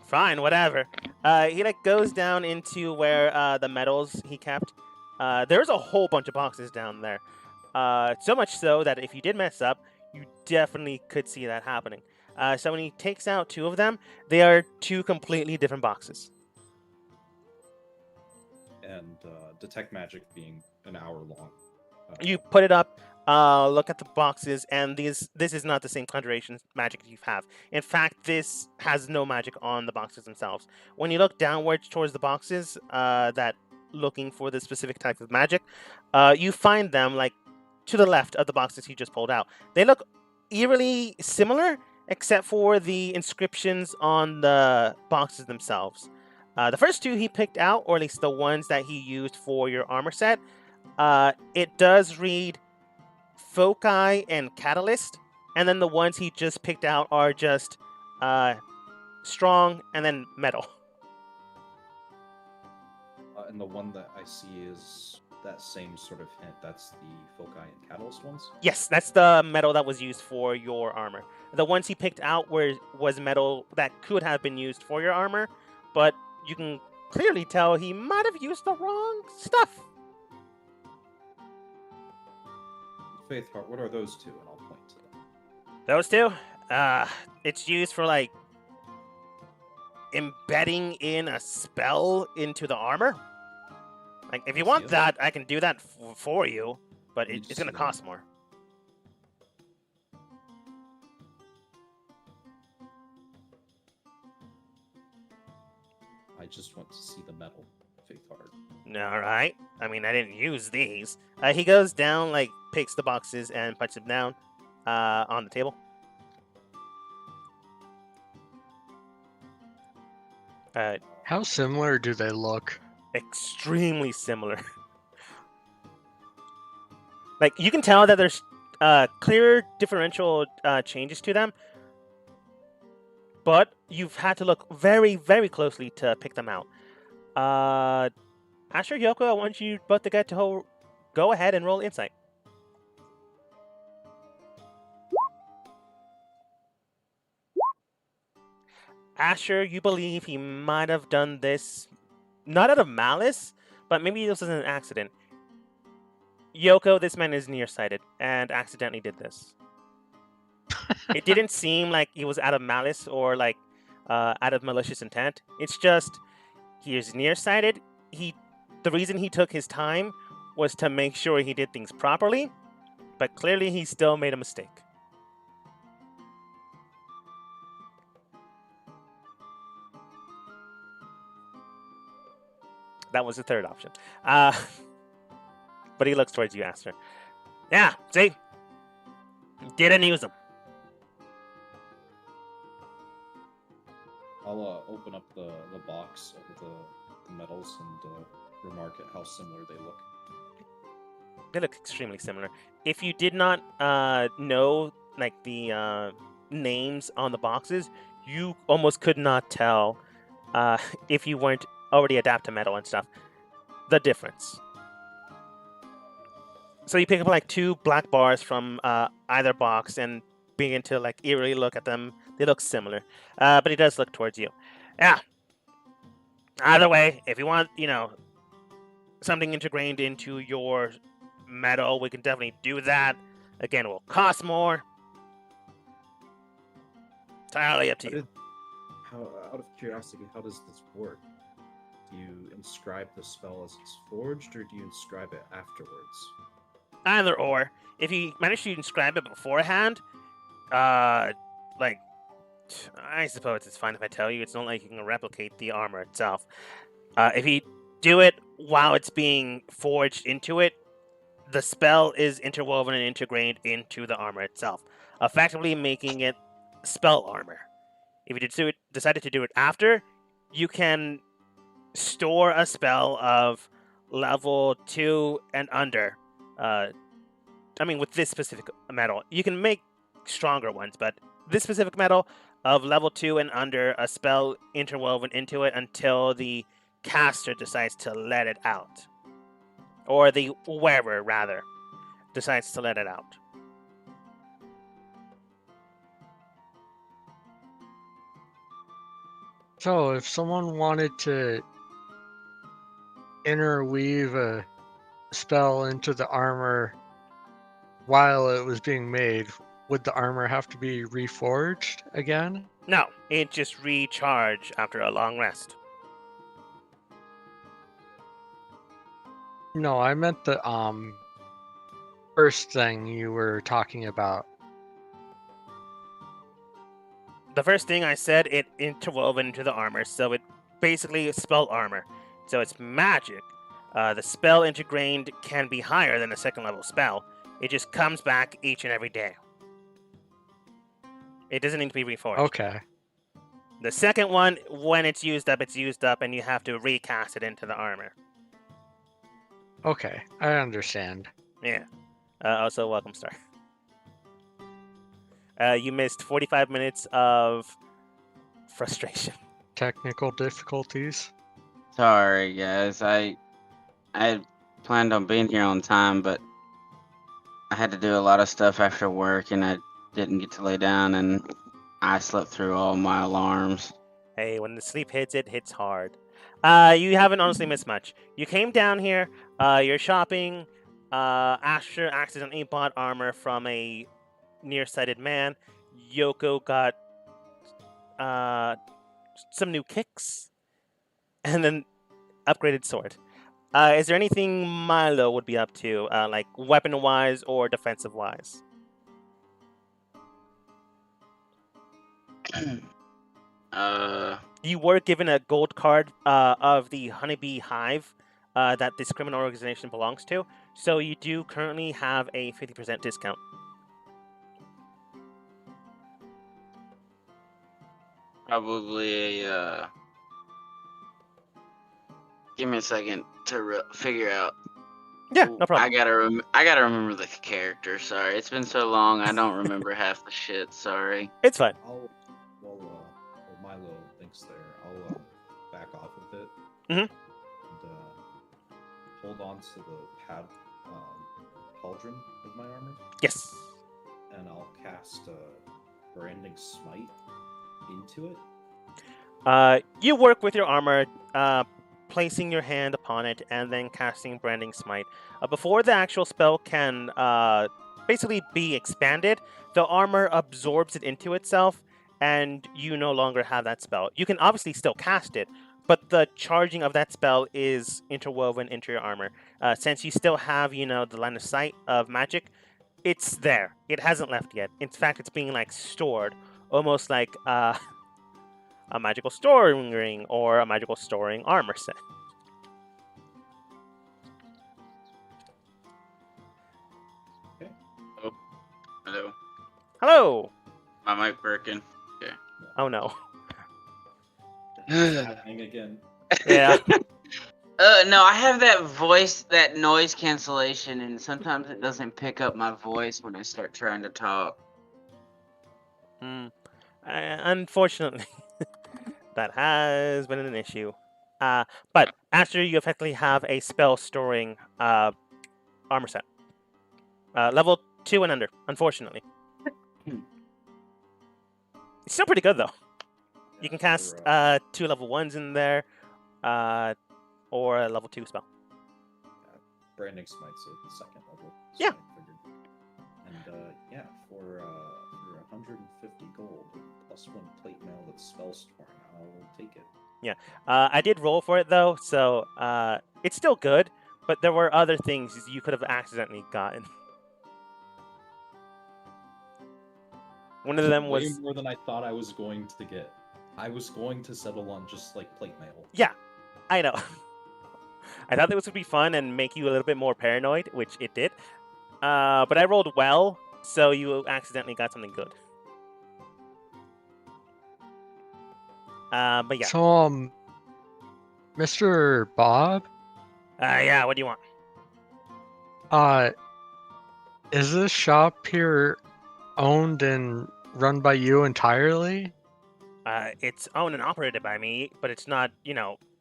Fine, whatever. He like goes down into where the metals he kept. There's a whole bunch of boxes down there. So much so that if you did mess up, you definitely could see that happening. So when he takes out two of them, they are two completely different boxes. And Detect Magic being an hour long. You put it up, look at the boxes, and this is not the same conjuration magic you have. In fact, this has no magic on the boxes themselves. When you look downwards towards the boxes, that looking for the specific type of magic, you find them like to the left of the boxes he just pulled out. They look eerily similar, except for the inscriptions on the boxes themselves. The first two he picked out, or at least the ones that he used for your armor set, it does read foci and catalyst, and then the ones he just picked out are just strong and then metal. And the one that I see is that same sort of hint. That's the foci and catalyst ones. Yes, that's the metal that was used for your armor. The ones he picked out was metal that could have been used for your armor, but you can clearly tell he might have used the wrong stuff. Faith Heart, what are those two? And I'll point to them. Those two, it's used for like embedding in a spell into the armor. Like, if you want that, I can do that for you, but it's going to cost more. I just want to see the metal, Faith Heart. All right. I mean, I didn't use these. He goes down, like, picks the boxes and puts them down on the table. How similar do they look? Extremely similar. Like, you can tell that there's clear differential changes to them, but you've had to look very, very closely to pick them out. Asher, Yoko, I want you both to get to go ahead and roll insight. Asher, you believe he might have done this not out of malice, but maybe this was an accident. Yoko, this man is nearsighted and accidentally did this. It didn't seem like he was out of malice or like out of malicious intent. It's just he is nearsighted. The reason he took his time was to make sure he did things properly, but clearly he still made a mistake. That was the third option. But he looks towards you, Aster. Yeah, see? Didn't use them. I'll open up the box of the metals and remark at how similar they look. They look extremely similar. If you did not know like the names on the boxes, you almost could not tell if you weren't already adapt to metal and stuff, the difference. So you pick up like 2 black bars from either box and begin to like eerily look at them. They look similar, but he does look towards you. Yeah. Either way, if you want, something integrated into your metal, we can definitely do that. Again, it will cost more. Entirely up to you. Out of curiosity, how does this work? Do you inscribe the spell as it's forged, or do you inscribe it afterwards? Either or. If you manage to inscribe it beforehand, I suppose it's fine if I tell you. It's not like you can replicate the armor itself. If you do it while it's being forged into it, the spell is interwoven and integrated into the armor itself, effectively making it spell armor. If you decided to do it after, you can store a spell of level 2 and under. With this specific metal. You can make stronger ones, but this specific metal of level 2 and under, a spell interwoven into it until the caster decides to let it out. Or the wearer, rather, decides to let it out. So, if someone wanted to interweave a spell into the armor while it was being made, would the armor have to be reforged again? No, it just recharge after a long rest. No, I meant the first thing you were talking about. The first thing I said, it interwoven into the armor, so it basically is spell armor. So it's magic. The spell integrated can be higher than a second level spell. It just comes back each and every day. It doesn't need to be reforged. Okay. The second one, when it's used up, and you have to recast it into the armor. Okay, I understand. Yeah. Also, welcome, Star. You missed 45 minutes of frustration. Technical difficulties. Sorry, guys. I had planned on being here on time, but I had to do a lot of stuff after work, and I didn't get to lay down, and I slept through all my alarms. Hey, when the sleep hits, it hits hard. You haven't honestly missed much. You came down here. You're shopping. Asher accidentally bought armor from a nearsighted man. Yoko got some new kicks, and then upgraded sword. Is there anything Milo would be up to, like weapon-wise or defensive-wise? You were given a gold card of the Honeybee Hive that this criminal organization belongs to, so you do currently have a 50% discount. Probably give me a second to figure out. Yeah, no problem. I gotta remember the character. Sorry, it's been so long. I don't remember half the shit. Sorry. It's fine. While Milo thinks there, I'll back off a bit Mhm. and hold on to the pauldron of my armor, Yes. and I'll cast branding smite into it. You work with your armor, placing your hand upon it, and then casting Branding Smite. Before the actual spell can basically be expanded, the armor absorbs it into itself, and you no longer have that spell. You can obviously still cast it, but the charging of that spell is interwoven into your armor. Since you still have, the line of sight of magic, it's there. It hasn't left yet. In fact, it's being stored, almost like a magical storing ring or a magical storing armor set. Hello. Hello. My mic working. Oh no. Happening again. Yeah. No, I have that voice, that noise cancellation, and sometimes it doesn't pick up my voice when I start trying to talk. Unfortunately, that has been an issue. But after you effectively have a spell storing armor set, level 2 and under. Unfortunately, it's still pretty good though. You can cast 2 level 1s in there, or a level 2 spell. Branding smite's at the second level. Yeah. I figured. And for 150 gold plus 1 plate mail that's spell storing, I'll take it. Yeah. I did roll for it though, so it's still good. But there were other things you could have accidentally gotten. One of them was way more than I thought I was going to get. I was going to settle on just like plate mail. Yeah, I know. I thought this would be fun and make you a little bit more paranoid, which it did. But I rolled well, so you accidentally got something good. But yeah. So, Mr. Bob? Yeah, what do you want? Is this shop here owned and run by you entirely? It's owned and operated by me, but it's not,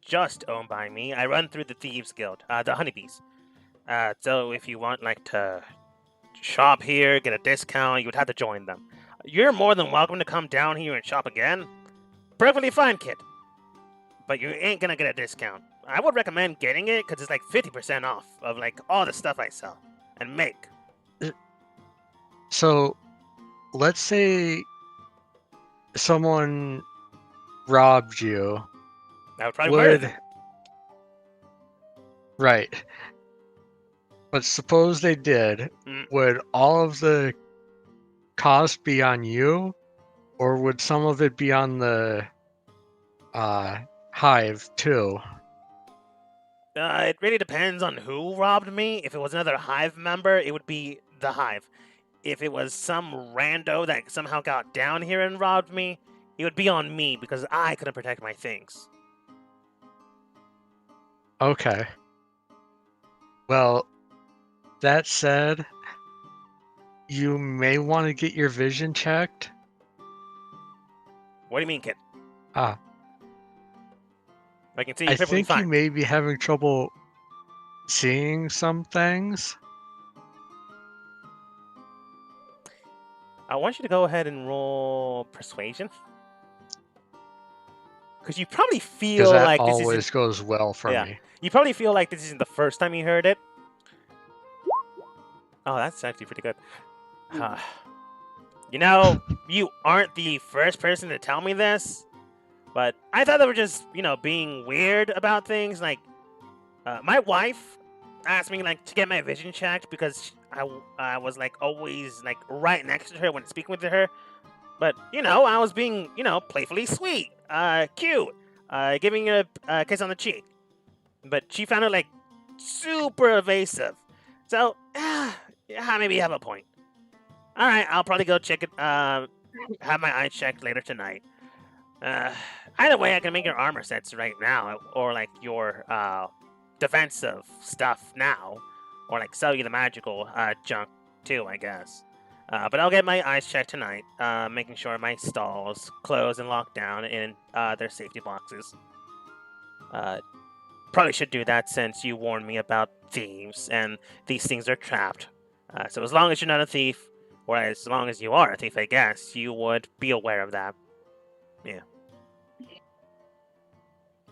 just owned by me. I run through the Thieves Guild, the Honeybees. So if you want, to shop here, get a discount, you would have to join them. You're more than welcome to come down here and shop again. Perfectly fine, kid. But you ain't gonna get a discount. I would recommend getting it, because it's 50% off of, all the stuff I sell and make. So, let's say someone robbed you. I would probably wear it. Right. But suppose they did. Would all of the cost be on you? Or would some of it be on the hive too? It really depends on who robbed me. If it was another hive member, it would be the hive. If it was some rando that somehow got down here and robbed me, it would be on me because I couldn't protect my things. Okay. Well, that said, you may want to get your vision checked. What do you mean, kid? Ah, I can see I you perfectly think you fine. may be having trouble seeing some things. I want you to go ahead and roll persuasion. Because you probably Because feel that like this isn't. always goes well for Yeah. me. You probably feel like this isn't the first time you heard it. Oh, that's actually pretty good. You know, you aren't the first person to tell me this, but I thought they were just, being weird about things. Like, my wife asked me like to get my vision checked because I was like always like right next to her when speaking with her. But I was being playfully sweet, cute, giving her a kiss on the cheek. But she found it like super evasive. So yeah, maybe you have a point. All right, I'll probably go check it. Have my eyes checked later tonight. Uh, Either way, I can make your armor sets right now, or like your defensive stuff now, or like sell you the magical junk too, I guess. But I'll get my eyes checked tonight, making sure my stalls closed and locked down in their safety boxes. Probably should do that since you warned me about thieves, and these things are trapped. So as long as you're not a thief, or as long as you are a thief, I guess, you would be aware of that. Yeah.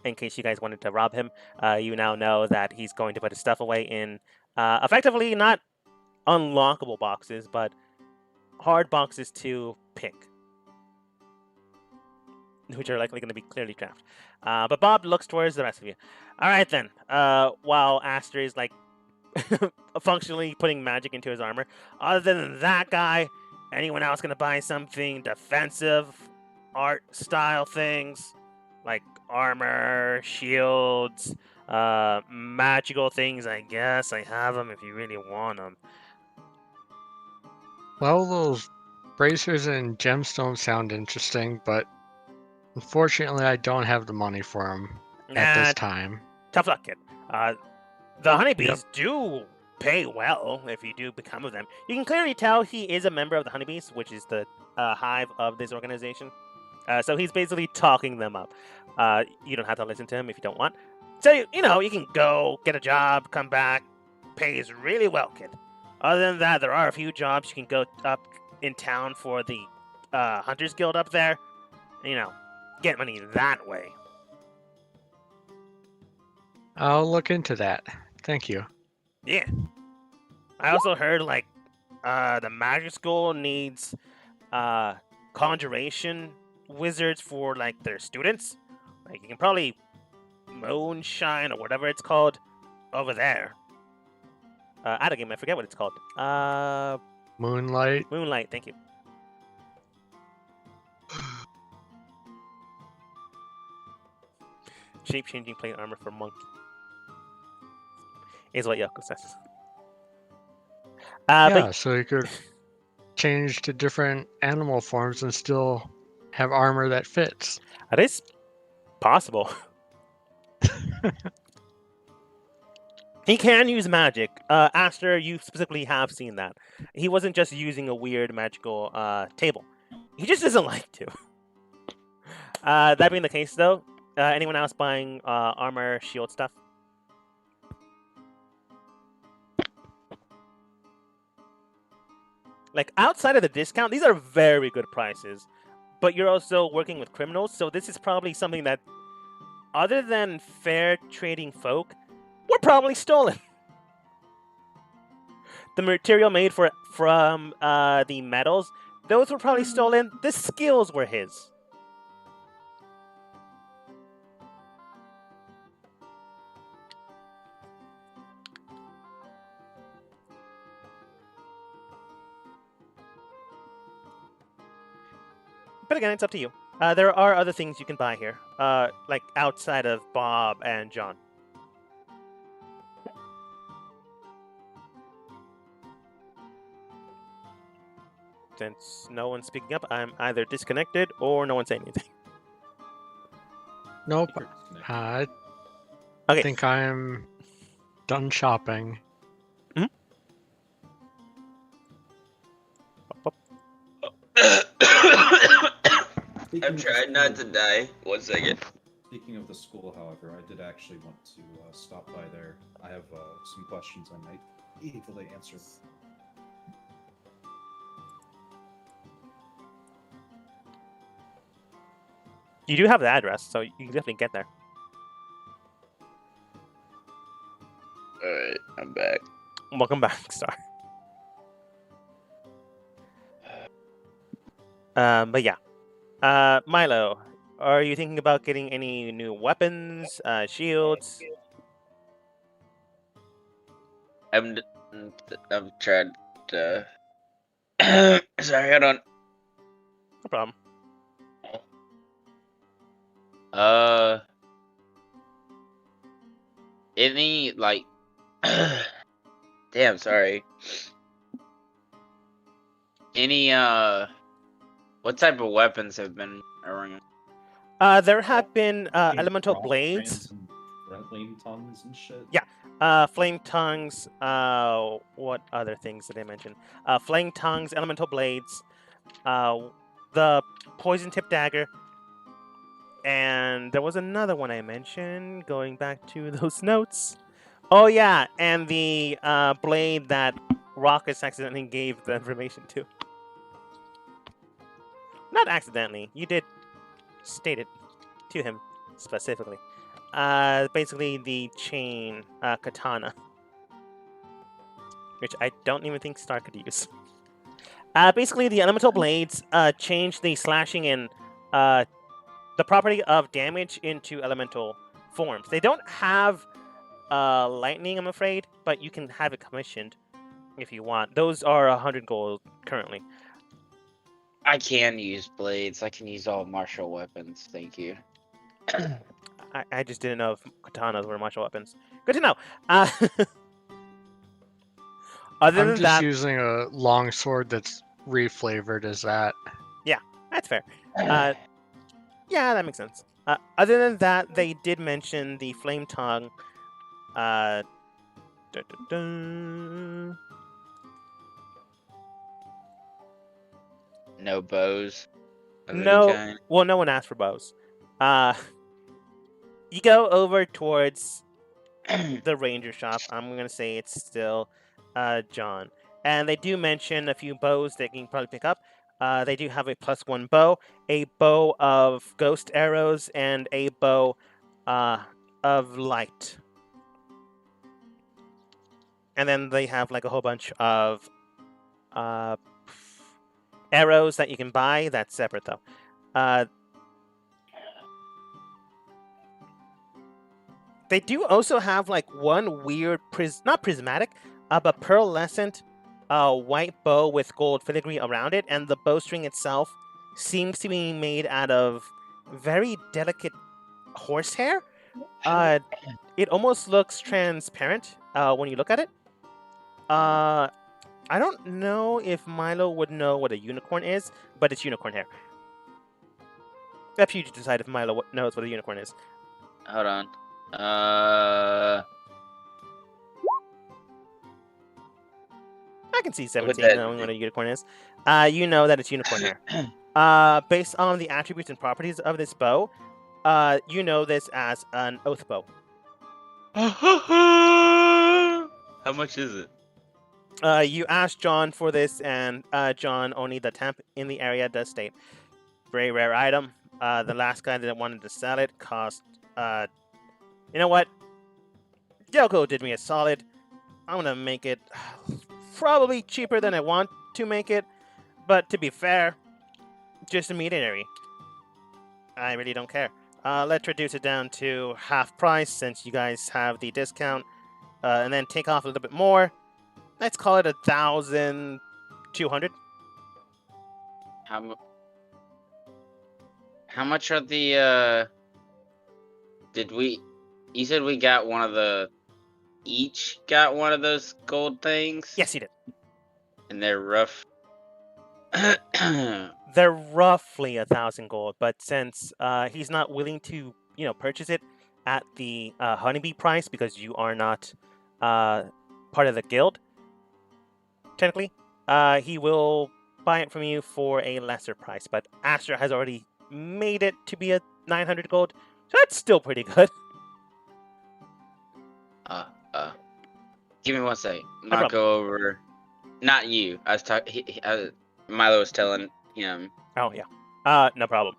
In case you guys wanted to rob him, you now know that he's going to put his stuff away in effectively not unlockable boxes, but hard boxes to pick, which are likely going to be clearly trapped. But Bob looks towards the rest of you. All right, then. While Aster is like functionally putting magic into his armor. Other than that guy, anyone else going to buy something defensive, art style things like armor, shields, magical things? I guess I have them if you really want them. Well, those bracers and gemstones sound interesting, but unfortunately, I don't have the money for them at Nah, this time. tough luck, kid. The honeybees do pay well if you do become of them. You can clearly tell he is a member of the honeybees, which is the hive of this organization. So he's basically talking them up. You don't have to listen to him if you don't want. So you can go get a job, come back, pays really well, kid. Other than that, there are a few jobs you can go up in town for the Hunters Guild up there. Get money that way. I'll look into that. Thank you. Yeah. I also heard like the magic school needs conjuration wizards for like their students. Like you can probably moonshine or whatever it's called over there. Out of game, I forget what it's called. Moonlight. Moonlight. Thank you. Shape-changing plate armor for monk is what Yoko says. Yeah, so you could change to different animal forms and still have armor that fits. That is possible. He can use magic. Aster, you specifically have seen that. He wasn't just using a weird magical table. He just doesn't like to. That being the case, though, anyone else buying armor, shield stuff? Like, outside of the discount, these are very good prices. But you're also working with criminals, so this is probably something that, other than fair trading folk, were probably stolen. The material made from the metals, those were probably stolen. The skills were his. But again, it's up to you. There are other things you can buy here, like outside of Bob and John. Since no one's speaking up, I'm either disconnected or no one's saying anything. Nope. You're disconnected. I Okay. think I'm done shopping. Speaking I'm of the trying not to school- die. 1 second. Speaking of the school, however, I did actually want to stop by there. I have some questions I might be able to answer. You do have the address, so you can definitely get there. Alright, I'm back. Welcome back, Star. But yeah. Milo, are you thinking about getting any new weapons, shields? I'm trying to. Sorry, hold on. No problem. Any like. Damn, sorry. Any what type of weapons have been around? There have been elemental Rock blades. brands and flame tongues and shit. Yeah. Flame tongues. What other things did I mention? Flame tongues, elemental blades, the poison tip dagger, and there was another one I mentioned. Going back to those notes. Oh yeah, and the blade that Raucus accidentally gave the information to. Not accidentally. You did state it to him specifically. Basically the chain katana, which I don't even think Star could use. Basically, the elemental blades change the slashing and the property of damage into elemental forms. They don't have lightning, I'm afraid, but you can have it commissioned if you want. Those are 100 gold currently. I can use blades. I can use all martial weapons. Thank you. I just didn't know if katanas were martial weapons. Good to know. Other I'm than just that, using a long sword that's reflavored as that. that's fair. Yeah, that makes sense. Other than that, they did mention the flame tongue. Dun, dun, dun. No bows. Of any No, kind? well, no one asked for bows. You go over towards the ranger shop. I'm gonna say it's still John, and they do mention a few bows that you can probably pick up. They do have a +1 bow, a bow of ghost arrows, and a bow of light. And then they have like a whole bunch of arrows that you can buy. That's separate though. They do also have like one weird not prismatic, but pearlescent white bow with gold filigree around it, and the bowstring itself seems to be made out of very delicate horsehair. It almost looks transparent when you look at it. I don't know if Milo would know what a unicorn is, but it's unicorn hair. Up to you to decide if Milo knows what a unicorn is. Hold on. I can see 17 that- knowing what a unicorn is. You know that it's unicorn hair. Based on the attributes and properties of this bow, you know this as an oath bow. How much is it? You asked John for this, and John, only the temp in the area, does state very rare item. The last guy that wanted to sell it cost. You know what? Yoko did me a solid. I'm gonna make it probably cheaper than I want to make it, but to be fair, just immediately. I really don't care. Let's reduce it down to half price since you guys have the discount, and then take off a little bit more. Let's call it 1,200. How much are the did we you said we got one of the each got one of those gold things? Yes, you did. And they're rough. They're roughly 1,000 gold, but since he's not willing to, purchase it at the honeybee price because you are not part of the guild, technically, he will buy it from you for a lesser price. But Astra has already made it to be a 900 gold. So that's still pretty good. Give me one second. I'm No gonna problem. go over. Not you. I was talking. Milo was telling him. Oh yeah. No problem.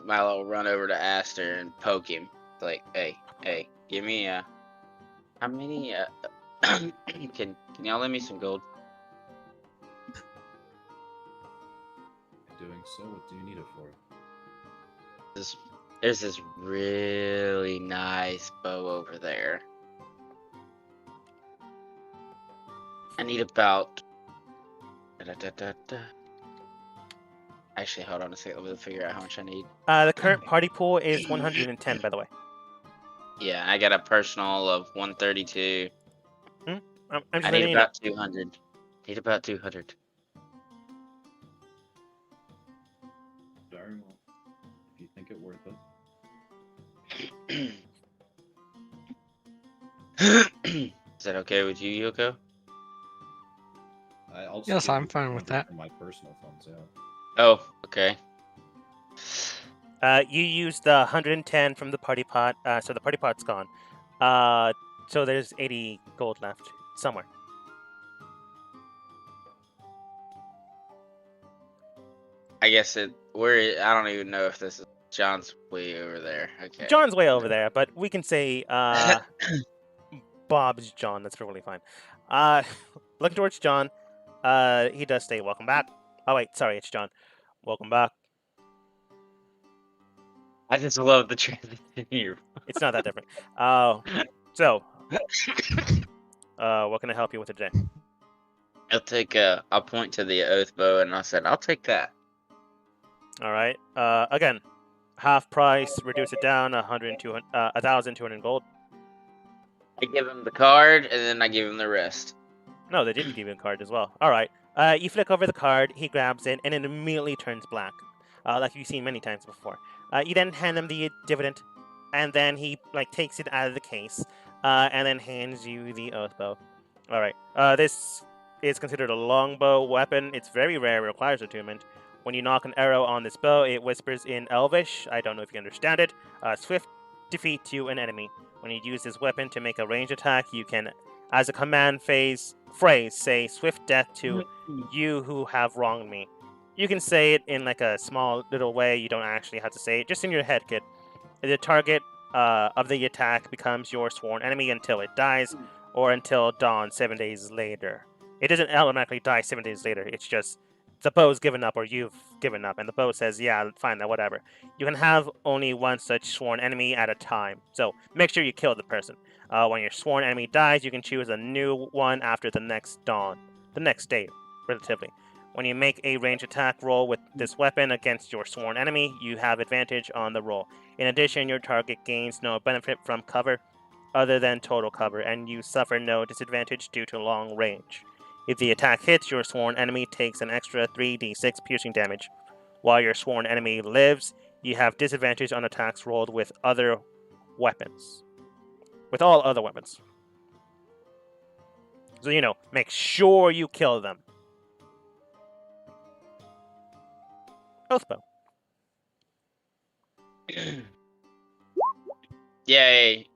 Milo will run over to Aster and poke him. It's like, hey, give me how many can y'all lend me some gold? Doing so, what do you need it for? There's this really nice bow over there. I need about. Actually, hold on a second. Let me figure out how much I need. The current party pool is 110, by the way. Yeah, I got a personal of 132. I'm just I letting need you know. about 200. Need about 200. Very well. If you think it worth it. Is that okay with you, Yoko? I'll just Yes, give I'm you fine with 200 that. from my personal funds, yeah. Oh, okay. You used the 110 from the party pot, so the party pot's gone. So there's 80 gold left somewhere. I guess I don't even know if this is John's way over there. Okay. John's way over there, but we can say Bob's John. That's totally fine. Looking towards John. He does say, "Welcome back." Oh wait, sorry, it's John. Welcome back. I just love the transition here. It's not that different. So, what can I help you with today? I'll point to the oath bow and I said, I'll take that. All right. Again, half price. Reduce it down 1,200 gold. I give him the card and then I give him the rest. No, they did give you a card as well. All right. You flick over the card. He grabs it, and it immediately turns black, like you've seen many times before. You then hand him the dividend, and then he takes it out of the case, and then hands you the oath bow. All right. This is considered a longbow weapon. It's very rare. It requires attunement. When you knock an arrow on this bow, it whispers in Elvish. I don't know if you understand it. Swift defeat to an enemy. When you use this weapon to make a ranged attack, you can, as a command phrase, say "swift death to you who have wronged me." You can say it in a small little way. You don't actually have to say it. Just in your head, kid. The target of the attack becomes your sworn enemy until it dies, or until dawn 7 days later. It doesn't automatically die 7 days later. It's just the bow's given up or you've given up, and the bow says, "Yeah, fine, then whatever." You can have only one such sworn enemy at a time, so make sure you kill the person. When your sworn enemy dies, you can choose a new one after the next dawn, the next day, relatively. When you make a range attack roll with this weapon against your sworn enemy, you have advantage on the roll. In addition, your target gains no benefit from cover other than total cover, and you suffer no disadvantage due to long range. If the attack hits, your sworn enemy takes an extra 3d6 piercing damage. While your sworn enemy lives, you have disadvantage on attacks rolled with other weapons. With all other weapons. So, make sure you kill them. Oathbow. Yay.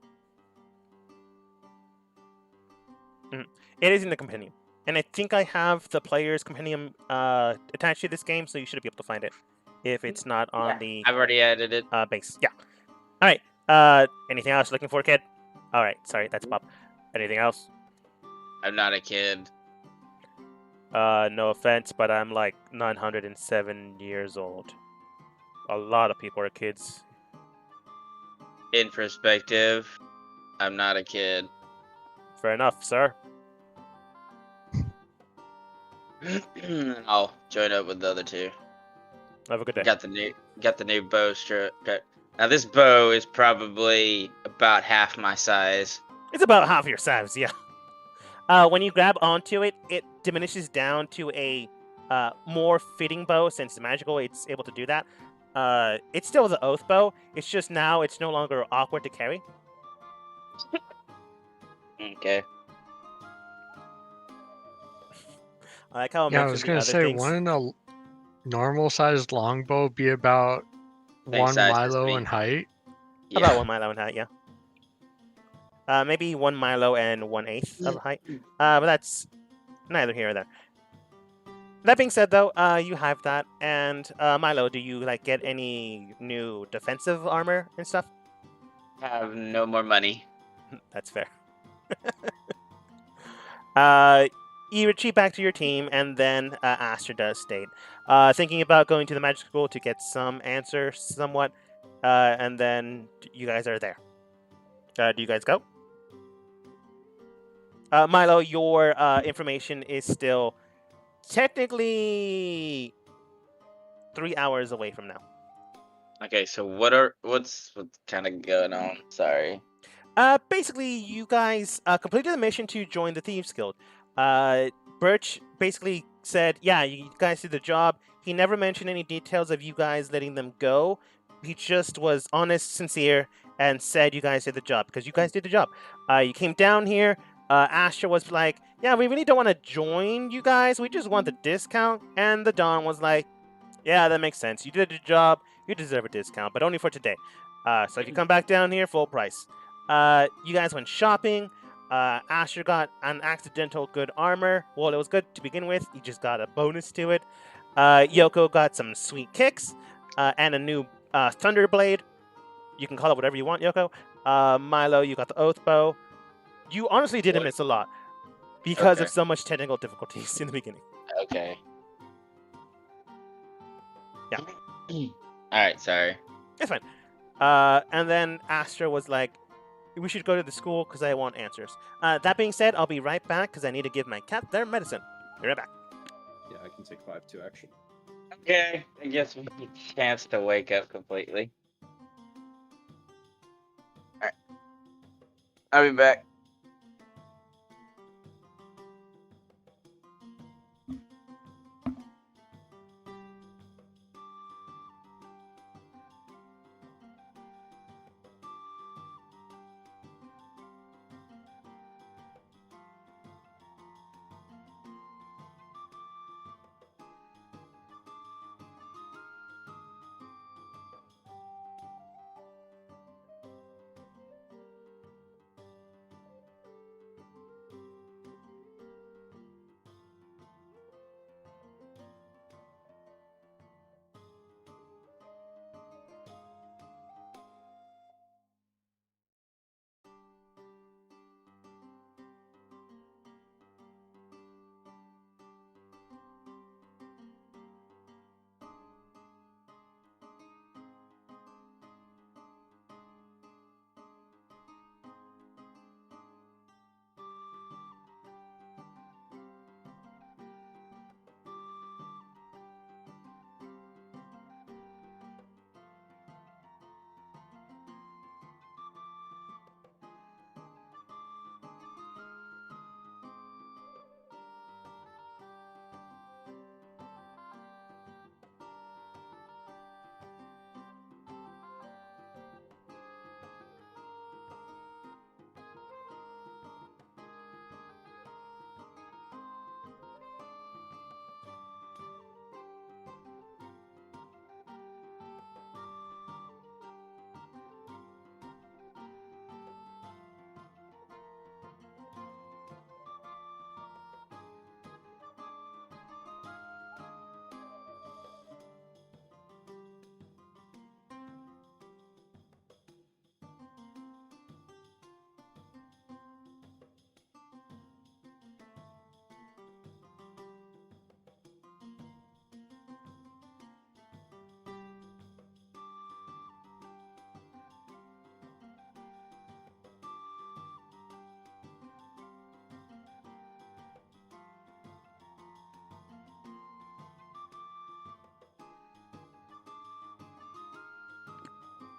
It is in the compendium. And I think I have the player's compendium attached to this game, so you should be able to find it if it's not on the I've already added it. base. Yeah. All right. Anything else you're looking for, kid? All right. Sorry, that's Bob. Anything else? I'm not a kid. No offense, but I'm 907 years old. A lot of people are kids. In perspective, I'm not a kid. Fair enough, sir. I'll join up with the other two. Have a good day. Got the new bow strap. Now this bow is probably about half my size. It's about half your size, yeah. When you grab onto it, it diminishes down to a more fitting bow. Since it's magical, it's able to do that. It's still the oath bow. It's just now it's no longer awkward to carry. Okay. I like how I Yeah, I mentioned was the gonna other say, things. wouldn't a normal-sized longbow be about Same 1 size as Milo me. in height? About Yeah. 1 Milo in height, yeah. Maybe 1 Milo and 1/8 of height. But that's neither here or there. That being said, though, you have that, and Milo, do you like get any new defensive armor and stuff? Have no more money. That's fair. uh, you retreat back to your team, and then Aster does state, thinking about going to the magic school to get some answer, somewhat, and then you guys are there. Do you guys go? Milo, your information is still technically 3 hours away from now. Okay, so what's kind of going on? Sorry. Basically, you guys completed the mission to join the Thieves Guild. Birch basically said, yeah, you guys did the job. He never mentioned any details of you guys letting them go. He just was honest, sincere, and said you guys did the job because you guys did the job. You came down here. Astra was like, yeah, we really don't want to join you guys. We just want the discount. And the Dawn was like, yeah, that makes sense. You did your job. You deserve a discount, but only for today. So if you come back down here, full price. You guys went shopping. Asher got an accidental good armor. Well, it was good to begin with. He just got a bonus to it. Yoko got some sweet kicks and a new thunder blade. You can call it whatever you want, Yoko. Milo, you got the oath bow. You honestly didn't What? miss a lot because Okay. of so much technical difficulties in the beginning. Okay. Yeah. All right. Sorry. It's fine. And then Astra was like, we should go to the school because I want answers. That being said, I'll be right back because I need to give my cat their medicine. Be right back. Yeah, I can take 5 too, actually. Okay. I guess we get a chance to wake up completely. All right. I'll be back.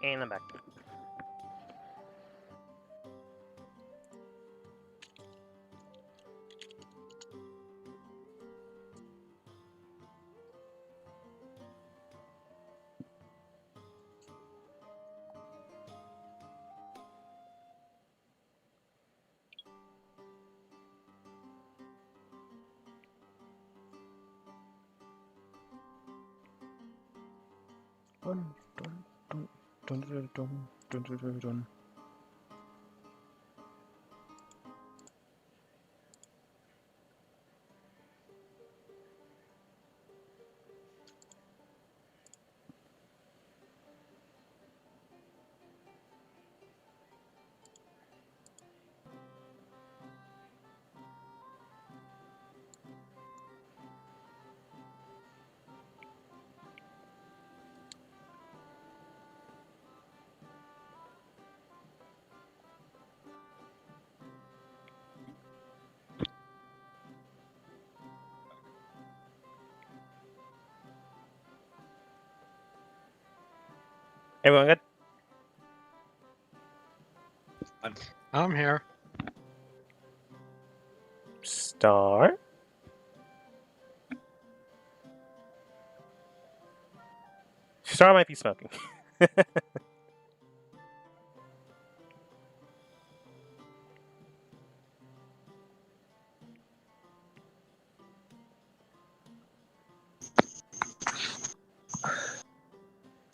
And I'm back. Everyone good? I'm here. Star. Star might be smoking.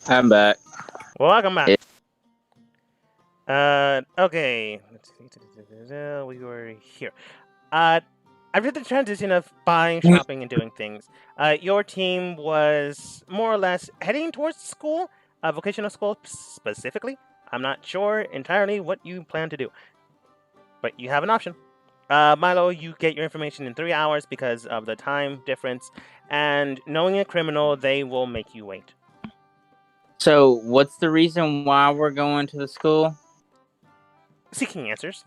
I'm back. Welcome back. Yeah. Okay. Let's see. We were here. I did the transition of buying, shopping, and doing things. Your team was more or less heading towards school, vocational school specifically. I'm not sure entirely what you plan to do, but you have an option. Milo, you get your information in 3 hours because of the time difference, and knowing a criminal, they will make you wait. So, what's the reason why we're going to the school? Seeking answers.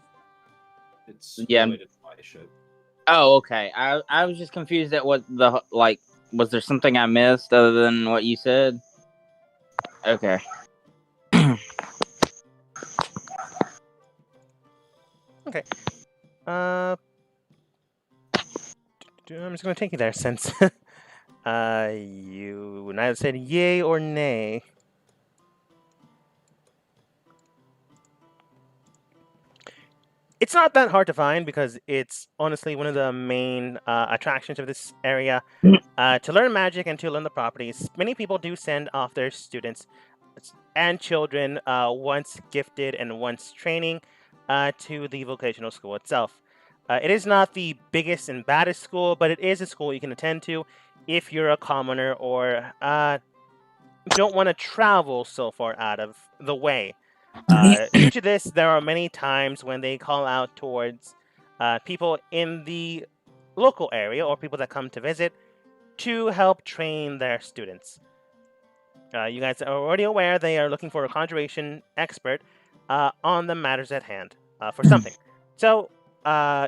It's Yeah. related to my shit. Oh, okay. I was just confused at what the like. Was there something I missed other than what you said? Okay. Okay. I'm just gonna take you there since you neither said yay or nay. It's not that hard to find because it's honestly one of the main attractions of this area. To learn magic and to learn the properties, many people do send off their students and children once gifted and once training to the vocational school itself. It is not the biggest and baddest school, but it is a school you can attend to if you're a commoner or don't want to travel so far out of the way. Due to this, there are many times when they call out towards people in the local area or people that come to visit to help train their students. You guys are already aware they are looking for a conjuration expert on the matters at hand for something. So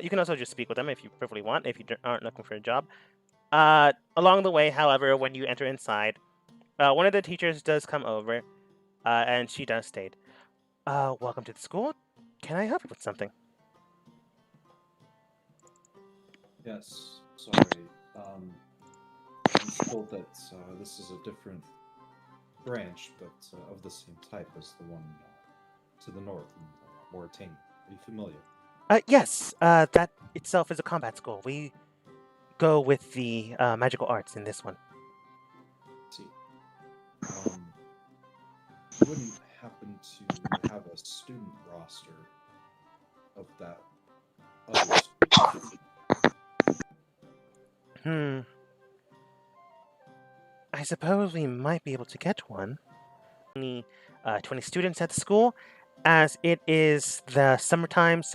you can also just speak with them if you preferably want, if you aren't looking for a job. Along the way, however, when you enter inside, one of the teachers does come over, and she does state, welcome to the school. Can I help you with something? Yes, sorry. I was told that this is a different branch, but of the same type as the one to the north in Mauritania. Are you familiar? Yes, that itself is a combat school. We go with the magical arts in this one. See. You wouldn't happen to have a student roster of that other school? I suppose we might be able to get one. 20 students at the school, as it is the summertime, so